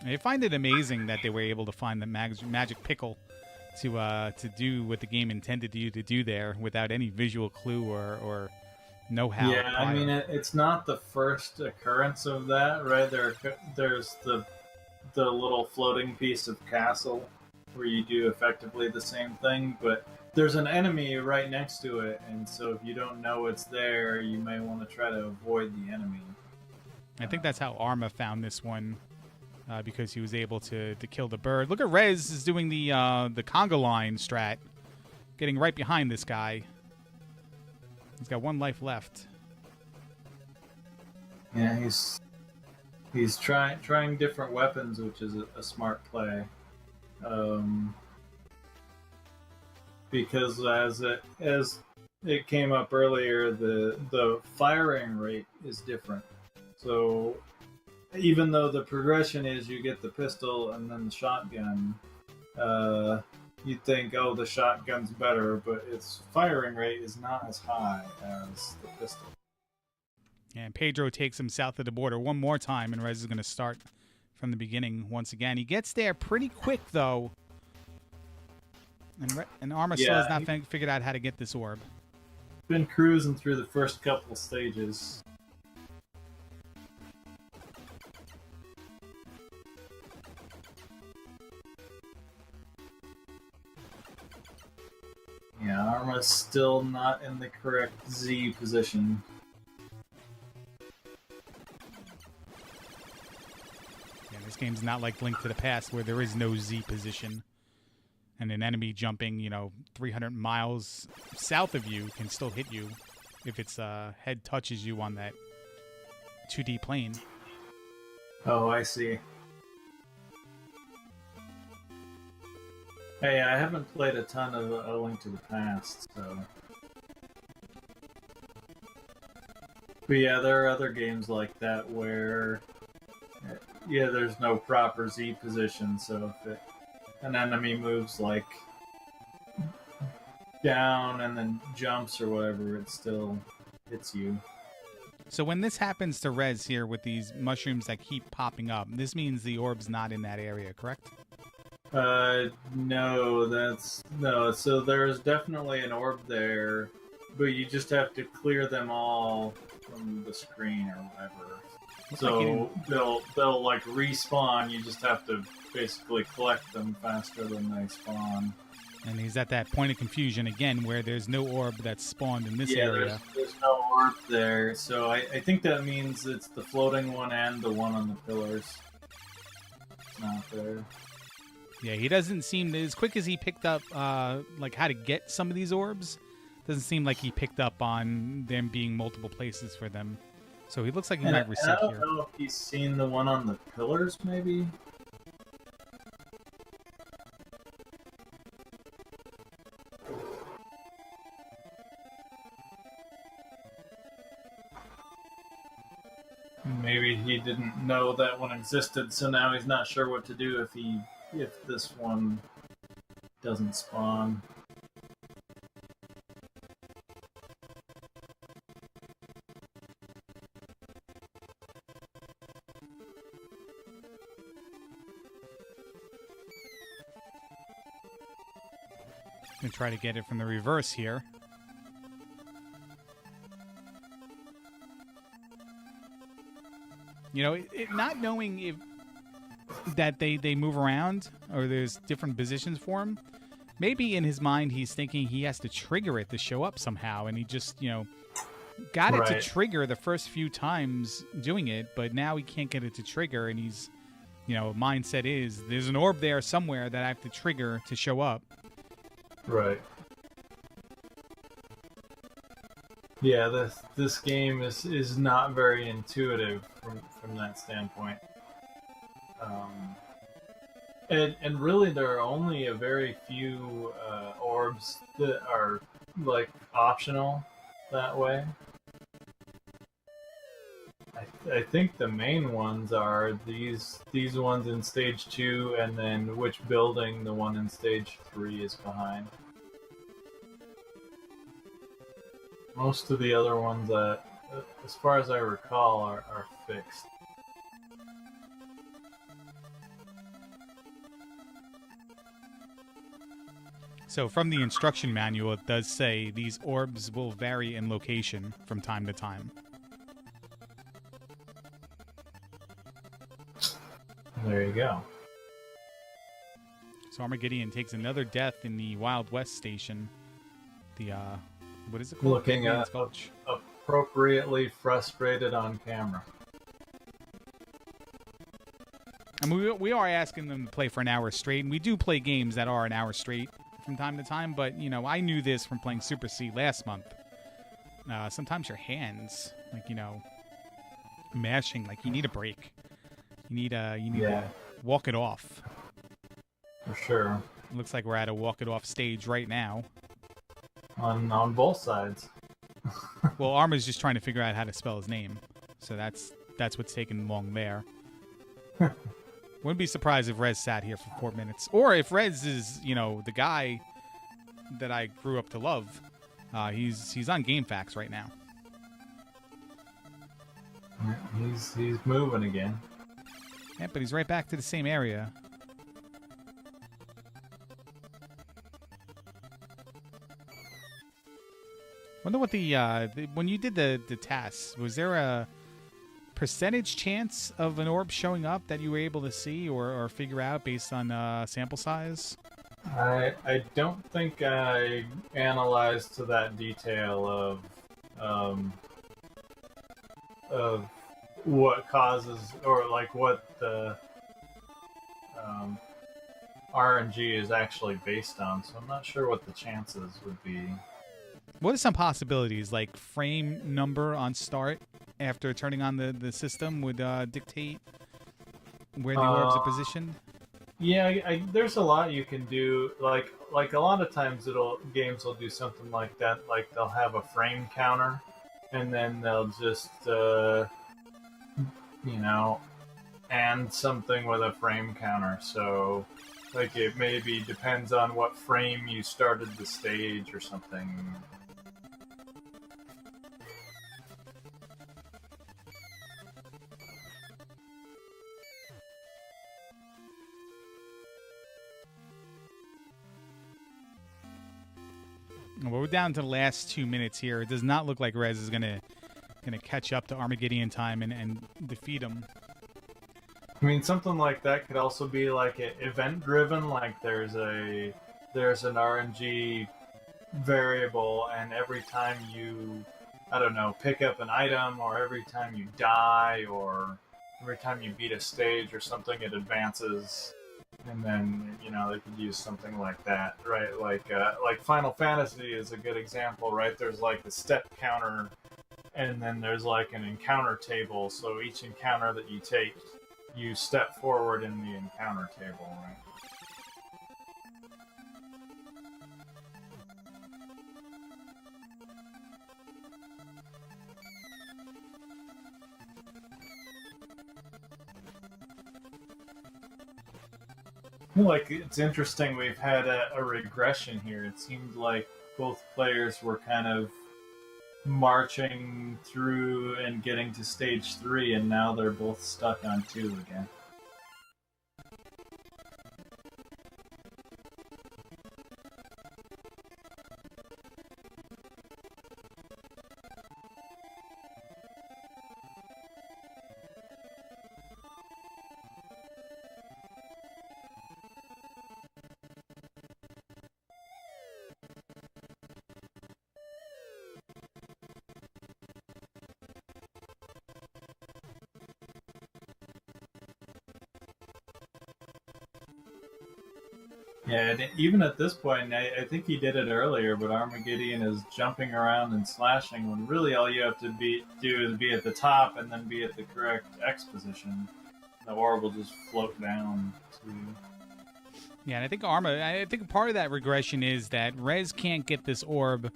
I find it amazing that they were able to find the magic pickle to do what the game intended you to do there without any visual clue or know-how. Yeah, I mean, it's not the first occurrence of that, right? There's the little floating piece of castle where you do effectively the same thing, but there's an enemy right next to it, and so if you don't know it's there, you may want to try to avoid the enemy. I think that's how Arma found this one, because he was able to kill the bird. Look at Rez is doing the conga line strat, getting right behind this guy. He's got one life left. Yeah, he's trying different weapons, which is a smart play. Because as it came up earlier, the firing rate is different. So even though the progression is you get the pistol and then the shotgun, you'd think, oh, the shotgun's better, but its firing rate is not as high as the pistol. And Pedro takes him south of the border one more time, and Rez is going to start from the beginning once again. He gets there pretty quick, though. And Arma still has not figured out how to get this orb. Been cruising through the first couple stages. Yeah, Arma's still not in the correct Z position. Yeah, this game's not like Link to the Past where there is no Z position. And an enemy jumping, 300 miles south of you can still hit you if its head touches you on that 2D plane. Oh, I see. Hey, I haven't played a ton of A Link to the Past, so... But yeah, there are other games like that where... Yeah, there's no proper Z position, so if an enemy moves, like, down and then jumps or whatever, it still hits you. So when this happens to Rez here with these mushrooms that keep popping up, this means the orb's not in that area, correct? No, so there's definitely an orb there, but you just have to clear them all from the screen or whatever. So they'll like respawn, you just have to basically collect them faster than they spawn. And he's at that point of confusion again where there's no orb that's spawned in this area. There's no orb there, so I think that means it's the floating one and the one on the pillars. It's not there. Yeah, he doesn't seem, as quick as he picked up like how to get some of these orbs, doesn't seem like he picked up on them being multiple places for them. So he looks like he might reset here. I don't know if he's seen the one on the pillars, maybe? he didn't know that one existed, so now he's not sure what to do if this one doesn't spawn. I'm gonna try to get it from the reverse here. You know, not knowing if that they move around or there's different positions for him. Maybe in his mind he's thinking he has to trigger it to show up somehow, and he just, you know, got it to trigger the first few times doing it, but now he can't get it to trigger, and he's, you know, mindset is there's an orb there somewhere that I have to trigger to show up. Right. Yeah, this game is not very intuitive from that standpoint. And really there are only a very few orbs that are like optional that way. I think the main ones are these ones in stage 2, and then which building the one in stage 3 is behind. Most of the other ones, as far as I recall, are fixed. So from the instruction manual, it does say these orbs will vary in location from time to time. There you go. So Armageddon takes another death in the Wild West station. The, what is it called? Looking appropriately frustrated on camera. I mean, we are asking them to play for an hour straight, and we do play games that are an hour straight from time to time, but, you know, I knew this from playing Super C last month. Sometimes your hands, like, you know, mashing, like, you need a break. You need to walk it off. For sure. It looks like we're at a walk it off stage right now. On both sides. Well, Arma's just trying to figure out how to spell his name, so that's what's taking long there. Wouldn't be surprised if Rez sat here for 4 minutes, or if Rez is, you know, the guy that I grew up to love. He's on GameFAQs right now. He's moving again. Yeah, but he's right back to the same area. Wonder what when you did the tasks, was there a percentage chance of an orb showing up that you were able to see or figure out based on sample size? I don't think I analyzed to that detail of what causes, or like what the RNG is actually based on, so I'm not sure what the chances would be. What are some possibilities, like frame number on start after turning on the system would dictate where the orbs are positioned? Yeah, there's a lot you can do. Like a lot of times games will do something like that. Like they'll have a frame counter, and then they'll just you know, and something with a frame counter. So like it maybe depends on what frame you started the stage or something. Well, we're down to the last 2 minutes here. It does not look like Rez is gonna catch up to Armageddon time and defeat him. I mean, something like that could also be like event driven. Like there's an RNG variable, and every time you, I don't know, pick up an item, or every time you die, or every time you beat a stage or something, it advances. And then, you know, they could use something like that, right? Like Final Fantasy is a good example, right? There's like the step counter, and then there's like an encounter table. So each encounter that you take, you step forward in the encounter table, right? Like, it's interesting we've had a regression here. It seemed like both players were kind of marching through and getting to stage 3, and now they're both stuck on 2 again. Yeah, and even at this point, I think he did it earlier, but Armageddon is jumping around and slashing when really all you have to do is be at the top and then be at the correct X position. The orb will just float down to you. Yeah, and I think part of that regression is that Rez can't get this orb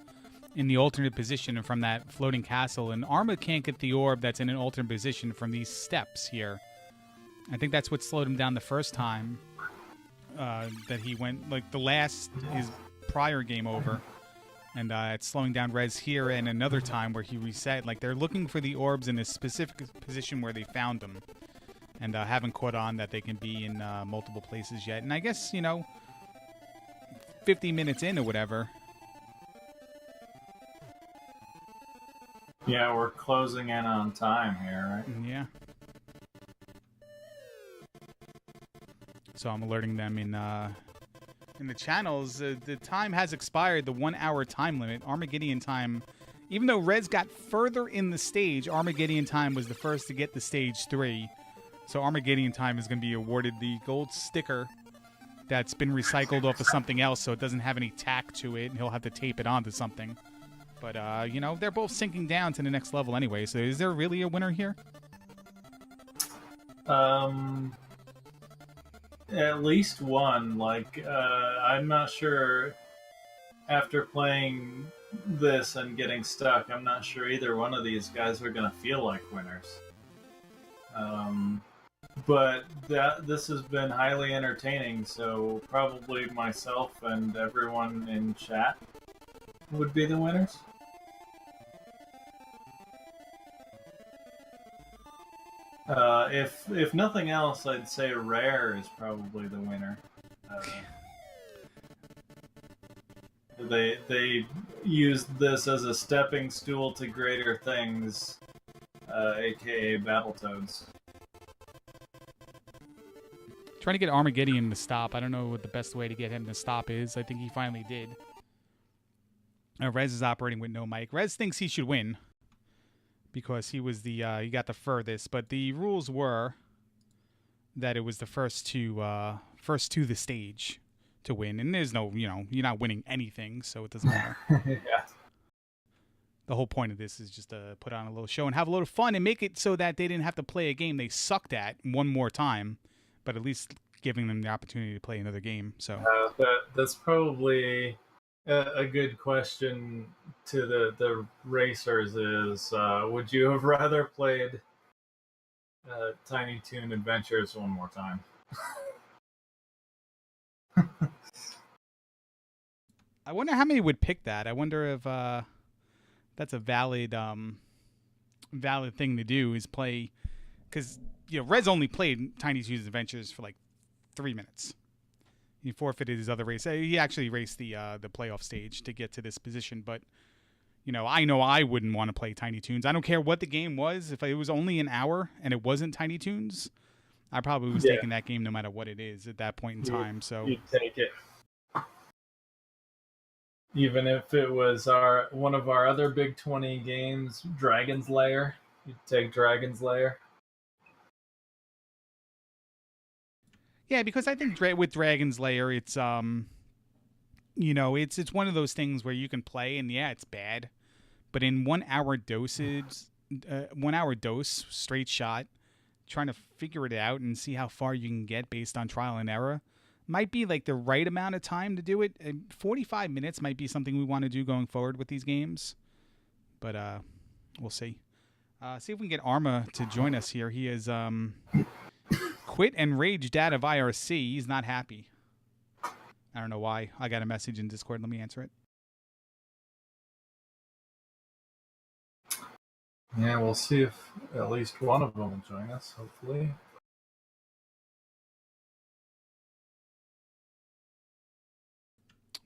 in the alternate position from that floating castle, and Arma can't get the orb that's in an alternate position from these steps here. I think that's what slowed him down the first time. That he went, like, his prior game over, and it's slowing down Rez here, and another time where he reset. Like, they're looking for the orbs in a specific position where they found them, and haven't caught on that they can be in multiple places yet. And I guess, 50 minutes in or whatever. Yeah, we're closing in on time here, right? Yeah. So I'm alerting them in the channels. The time has expired, the 1 hour time limit. Armageddon time, even though Rez got further in the stage, Armageddon time was the first to get to stage 3. So Armageddon time is going to be awarded the gold sticker that's been recycled off of something else, so it doesn't have any tack to it, and he'll have to tape it onto something. But, they're both sinking down to the next level anyway, so is there really a winner here? At least one. Like, I'm not sure, after playing this and getting stuck, I'm not sure either one of these guys are going to feel like winners. But this has been highly entertaining, so probably myself and everyone in chat would be the winners. If nothing else, I'd say Rare is probably the winner. They used this as a stepping stool to greater things, aka Battletoads. Trying to get Armageddon to stop. I don't know what the best way to get him to stop is. I think he finally did. Rez is operating with no mic. Rez thinks he should win because he was he got the furthest. But the rules were that it was the first to the stage to win, and there's no, you're not winning anything, so it doesn't matter. Yeah. The whole point of this is just to put on a little show and have a little fun and make it so that they didn't have to play a game they sucked at one more time, but at least giving them the opportunity to play another game. So that's probably a good question to the racers is, would you have rather played Tiny Toon Adventures one more time? I wonder how many would pick that. I wonder if that's a valid thing to do, is play, because Rez only played Tiny Toon Adventures for like 3 minutes. He forfeited his other race. He actually raced the playoff stage to get to this position, but I know I wouldn't want to play Tiny Toons. I don't care what the game was. If it was only an hour and it wasn't Tiny Toons, I probably was taking that game no matter what it is at that point in time. So you'd take it. Even if it was one of our other Big 20 games, Dragon's Lair, you'd take Dragon's Lair. Yeah, because I think with Dragon's Lair, it's it's one of those things where you can play and it's bad, but in 1 hour doses, 1 hour dose straight shot, trying to figure it out and see how far you can get based on trial and error might be like the right amount of time to do it. 45 minutes might be something we want to do going forward with these games, but we'll see. See if we can get Arma to join us here. He is quit and raged out of IRC. He's not happy. I don't know why. I got a message in Discord. Let me answer it. Yeah, we'll see if at least one of them will join us, hopefully.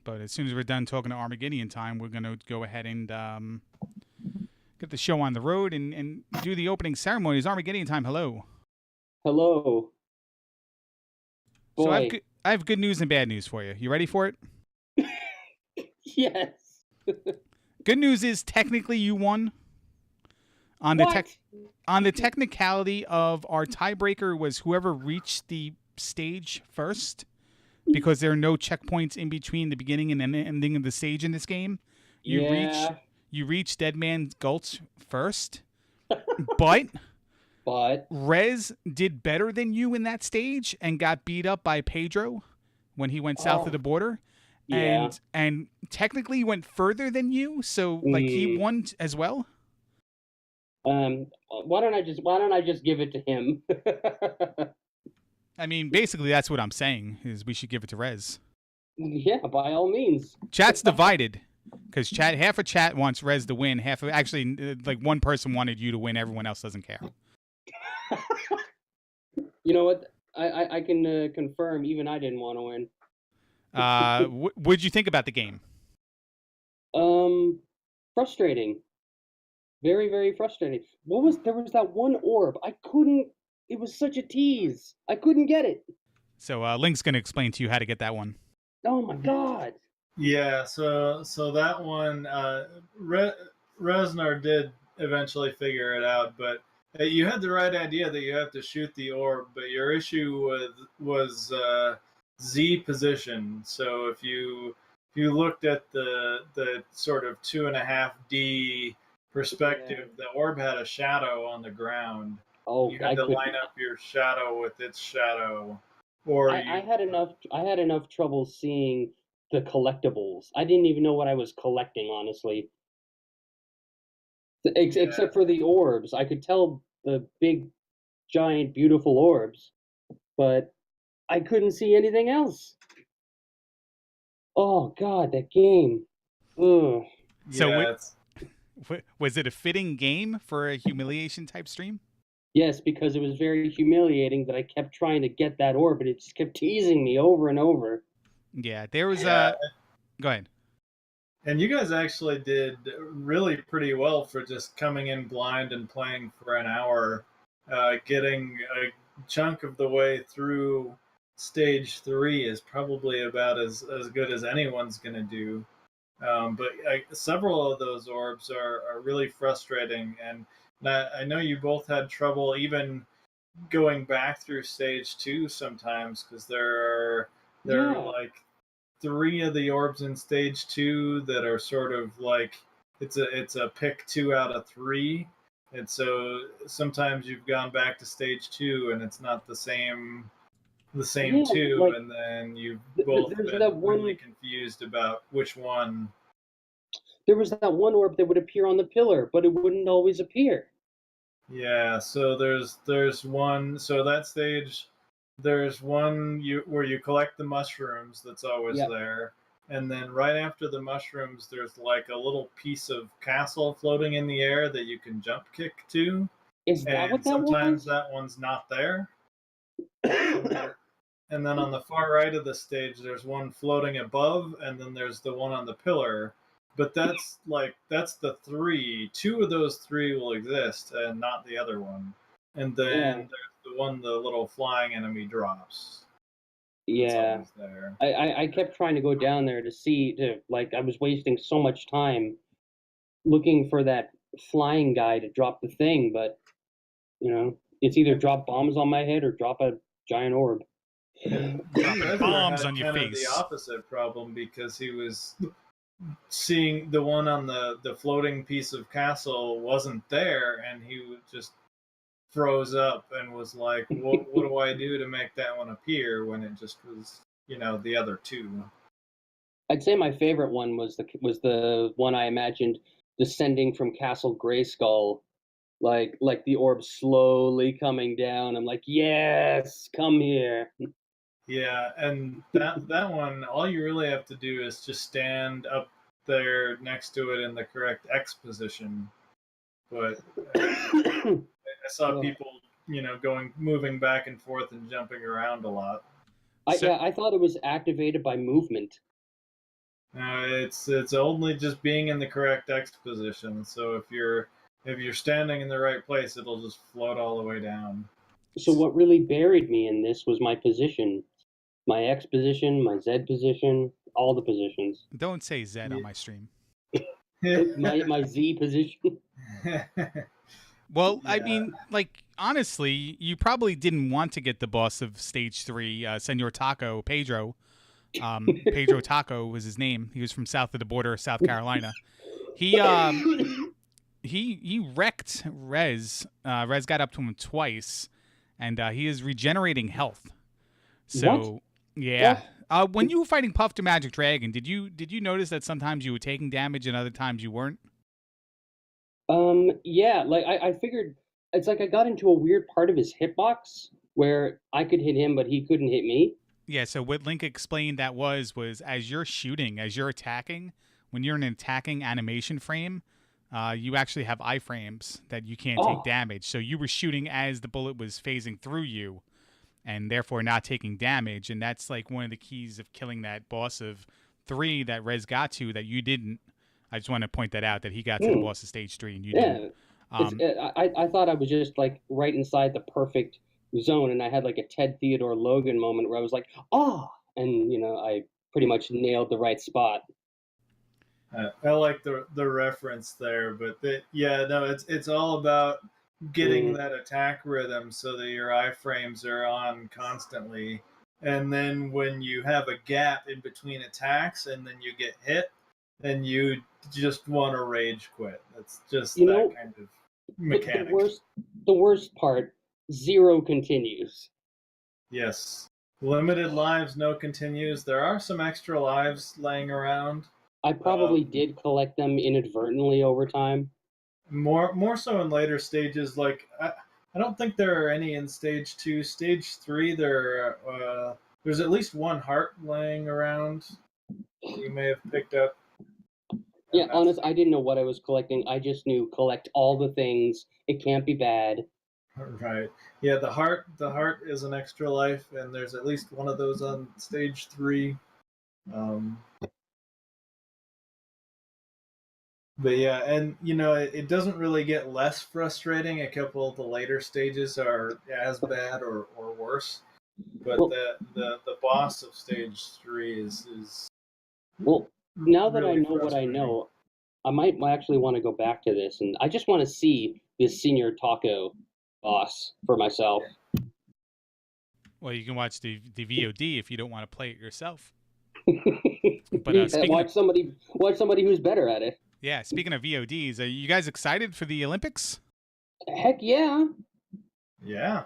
But as soon as we're done talking to Armageddon time, we're going to go ahead and get the show on the road and do the opening ceremonies. Armageddon time, hello. Hello. Boy. So I have good news and bad news for you. You ready for it? Yes. Good news is technically you won. On the technicality of our tiebreaker was whoever reached the stage first, because there are no checkpoints in between the beginning and ending of the stage in this game. You reach Dead Man's Gulch first, but Rez did better than you in that stage and got beat up by Pedro when he went south of the border. Yeah. And technically went further than you, so like he won as well. Why don't I just give it to him? I mean, basically that's what I'm saying, is we should give it to Rez. Yeah, by all means. Chat's divided, because half of chat wants Rez to win, half of like one person wanted you to win, everyone else doesn't care. You know what? I can confirm even I didn't want to win. What'd you think about the game? Frustrating. Very, very frustrating. There was that one orb. It was such a tease. I couldn't get it. So Link's going to explain to you how to get that one. Oh my god. Yeah, so that one, VReznor did eventually figure it out, but you had the right idea that you have to shoot the orb, but your issue was Z position. So if you looked at the sort of 2.5D perspective, the orb had a shadow on the ground. Oh, you had to line up your shadow with its shadow. Or I had enough trouble seeing the collectibles. I didn't even know what I was collecting, honestly. Except for the orbs. I could tell the big, giant, beautiful orbs, but I couldn't see anything else. Oh god, that game. Ugh. So was it a fitting game for a humiliation type stream? Yes, because it was very humiliating that I kept trying to get that orb, and it just kept teasing me over and over. Yeah, there was Go ahead. And you guys actually did really pretty well for just coming in blind and playing for an hour, getting a chunk of the way through stage 3 is probably about as good as anyone's going to do. But several of those orbs are really frustrating, and I know you both had trouble even going back through stage 2 sometimes, because there are like 3 of the orbs in stage 2 that are sort of like it's a pick 2 out of 3, and so sometimes you've gone back to stage 2 and it's not the same 2, like, and then you've both been really confused about which one. There was that one orb that would appear on the pillar, but it wouldn't always appear. Yeah, so there's one. So that stage, there's one where you collect the mushrooms that's always there, and then right after the mushrooms, there's like a little piece of castle floating in the air that you can jump kick to. Is that what that sometimes was? that one's not there. And then on the far right of the stage, there's one floating above, and then there's the one on the pillar. But that's the 3. 2 of those 3 will exist, and not the other one. And then there's the one the little flying enemy drops. Yeah, there. I kept trying to go down there I was wasting so much time looking for that flying guy to drop the thing, but it's either drop bombs on my head or drop a giant orb. Dropping bombs on your face. The opposite problem, because he was seeing the one on the floating piece of castle wasn't there, and he just froze up and was like, what do I do to make that one appear, when it just was the other 2. I'd say my favorite one was the one I imagined descending from Castle Grayskull, like the orb slowly coming down. I'm like, yes, come here. Yeah, and that one, all you really have to do is just stand up there next to it in the correct X position. But I saw Ugh. people, moving back and forth and jumping around a lot. So, I thought it was activated by movement. It's only just being in the correct X position. So if you're standing in the right place, it'll just float all the way down. So what really buried me in this was my position, my X position, my Z position, all the positions. don't say Zed on my stream. My Z position. Well, I Yeah. mean, like, honestly, you probably didn't want to get the boss of stage 3, Senor Taco, Pedro. Pedro Taco was his name. He was from south of the border, South Carolina. He wrecked Rez. Rez got up to him twice, and he is regenerating health. So What? yeah. When you were fighting Puff the Magic Dragon, did you notice that sometimes you were taking damage and other times you weren't? Yeah, like I figured it's like I got into a weird part of his hitbox where I could hit him, but he couldn't hit me. Yeah, so what Link explained that was as you're shooting, as you're attacking, when you're in an attacking animation frame, you actually have iframes that you can't take Oh. damage. So you were shooting as the bullet was phasing through you, and therefore not taking damage. And that's like one of the keys of killing that boss of 3 that Rez got to that you didn't. I just want to point that out, that he got to the boss of stage 3 and you didn't. Yeah, I thought I was just like right inside the perfect zone, and I had like a Ted Theodore Logan moment where I was like, oh, and I pretty much nailed the right spot. I like the reference there, but no, it's all about getting that attack rhythm so that your iframes are on constantly, and then when you have a gap in between attacks and then you get hit, then you just want to rage quit. That's just that kind of mechanic. The worst part, 0 continues. Yes, limited lives, no continues. There are some extra lives laying around. I probably did collect them inadvertently over time. More so in later stages. Like I don't think there are any in stage 2. Stage 3, there's at least one heart laying around you may have picked up. Yeah, honest, I didn't know what I was collecting. I just knew collect all the things. It can't be bad. Right. Yeah, the heart is an extra life, and there's at least one of those on stage 3. But yeah, and it doesn't really get less frustrating. A couple of the later stages are as bad or worse. But the boss of stage 3 is well. Now that really I know what I know, I might actually want to go back to this, and I just want to see this Senior Taco boss for myself. Well, you can watch the VOD if you don't want to play it yourself. But watch somebody who's better at it. Yeah, speaking of VODs, are you guys excited for the Olympics? Heck yeah. Yeah.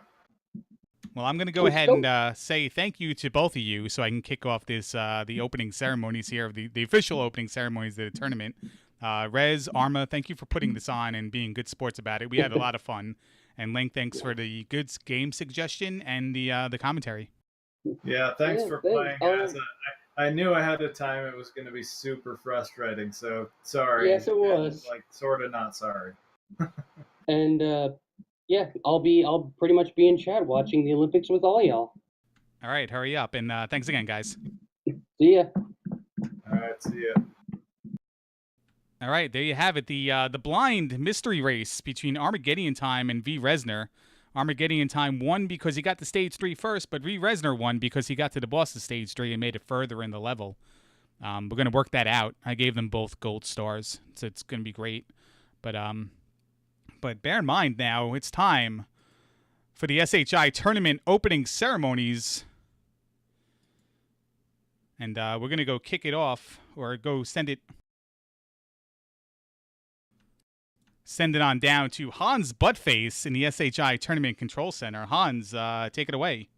Well, I'm going to go ahead and say thank you to both of you so I can kick off this the opening ceremonies here, of the official opening ceremonies of the tournament. Rez, Arma, thank you for putting this on and being good sports about it. We had a lot of fun. And Link, thanks for the good game suggestion and the commentary. Yeah, thanks for playing, guys. I knew ahead of time it was going to be super frustrating, so sorry. Yes, it was. Like, sort of not sorry. And yeah, I'll pretty much be in chat watching the Olympics with all y'all. All right, hurry up, and thanks again, guys. See ya. All right, see ya. All right, there you have it. The blind mystery race between Armageddon Time and VReznor. Armageddon Time won because he got to stage 3 first, but VReznor won because he got to the boss of stage 3 and made it further in the level. We're going to work that out. I gave them both gold stars, so it's going to be great. But bear in mind now, it's time for the SHITournament opening ceremonies. And we're going to go kick it off, or go send it on down to Hans Buttface in the SHITournament Control Center. Hans, take it away.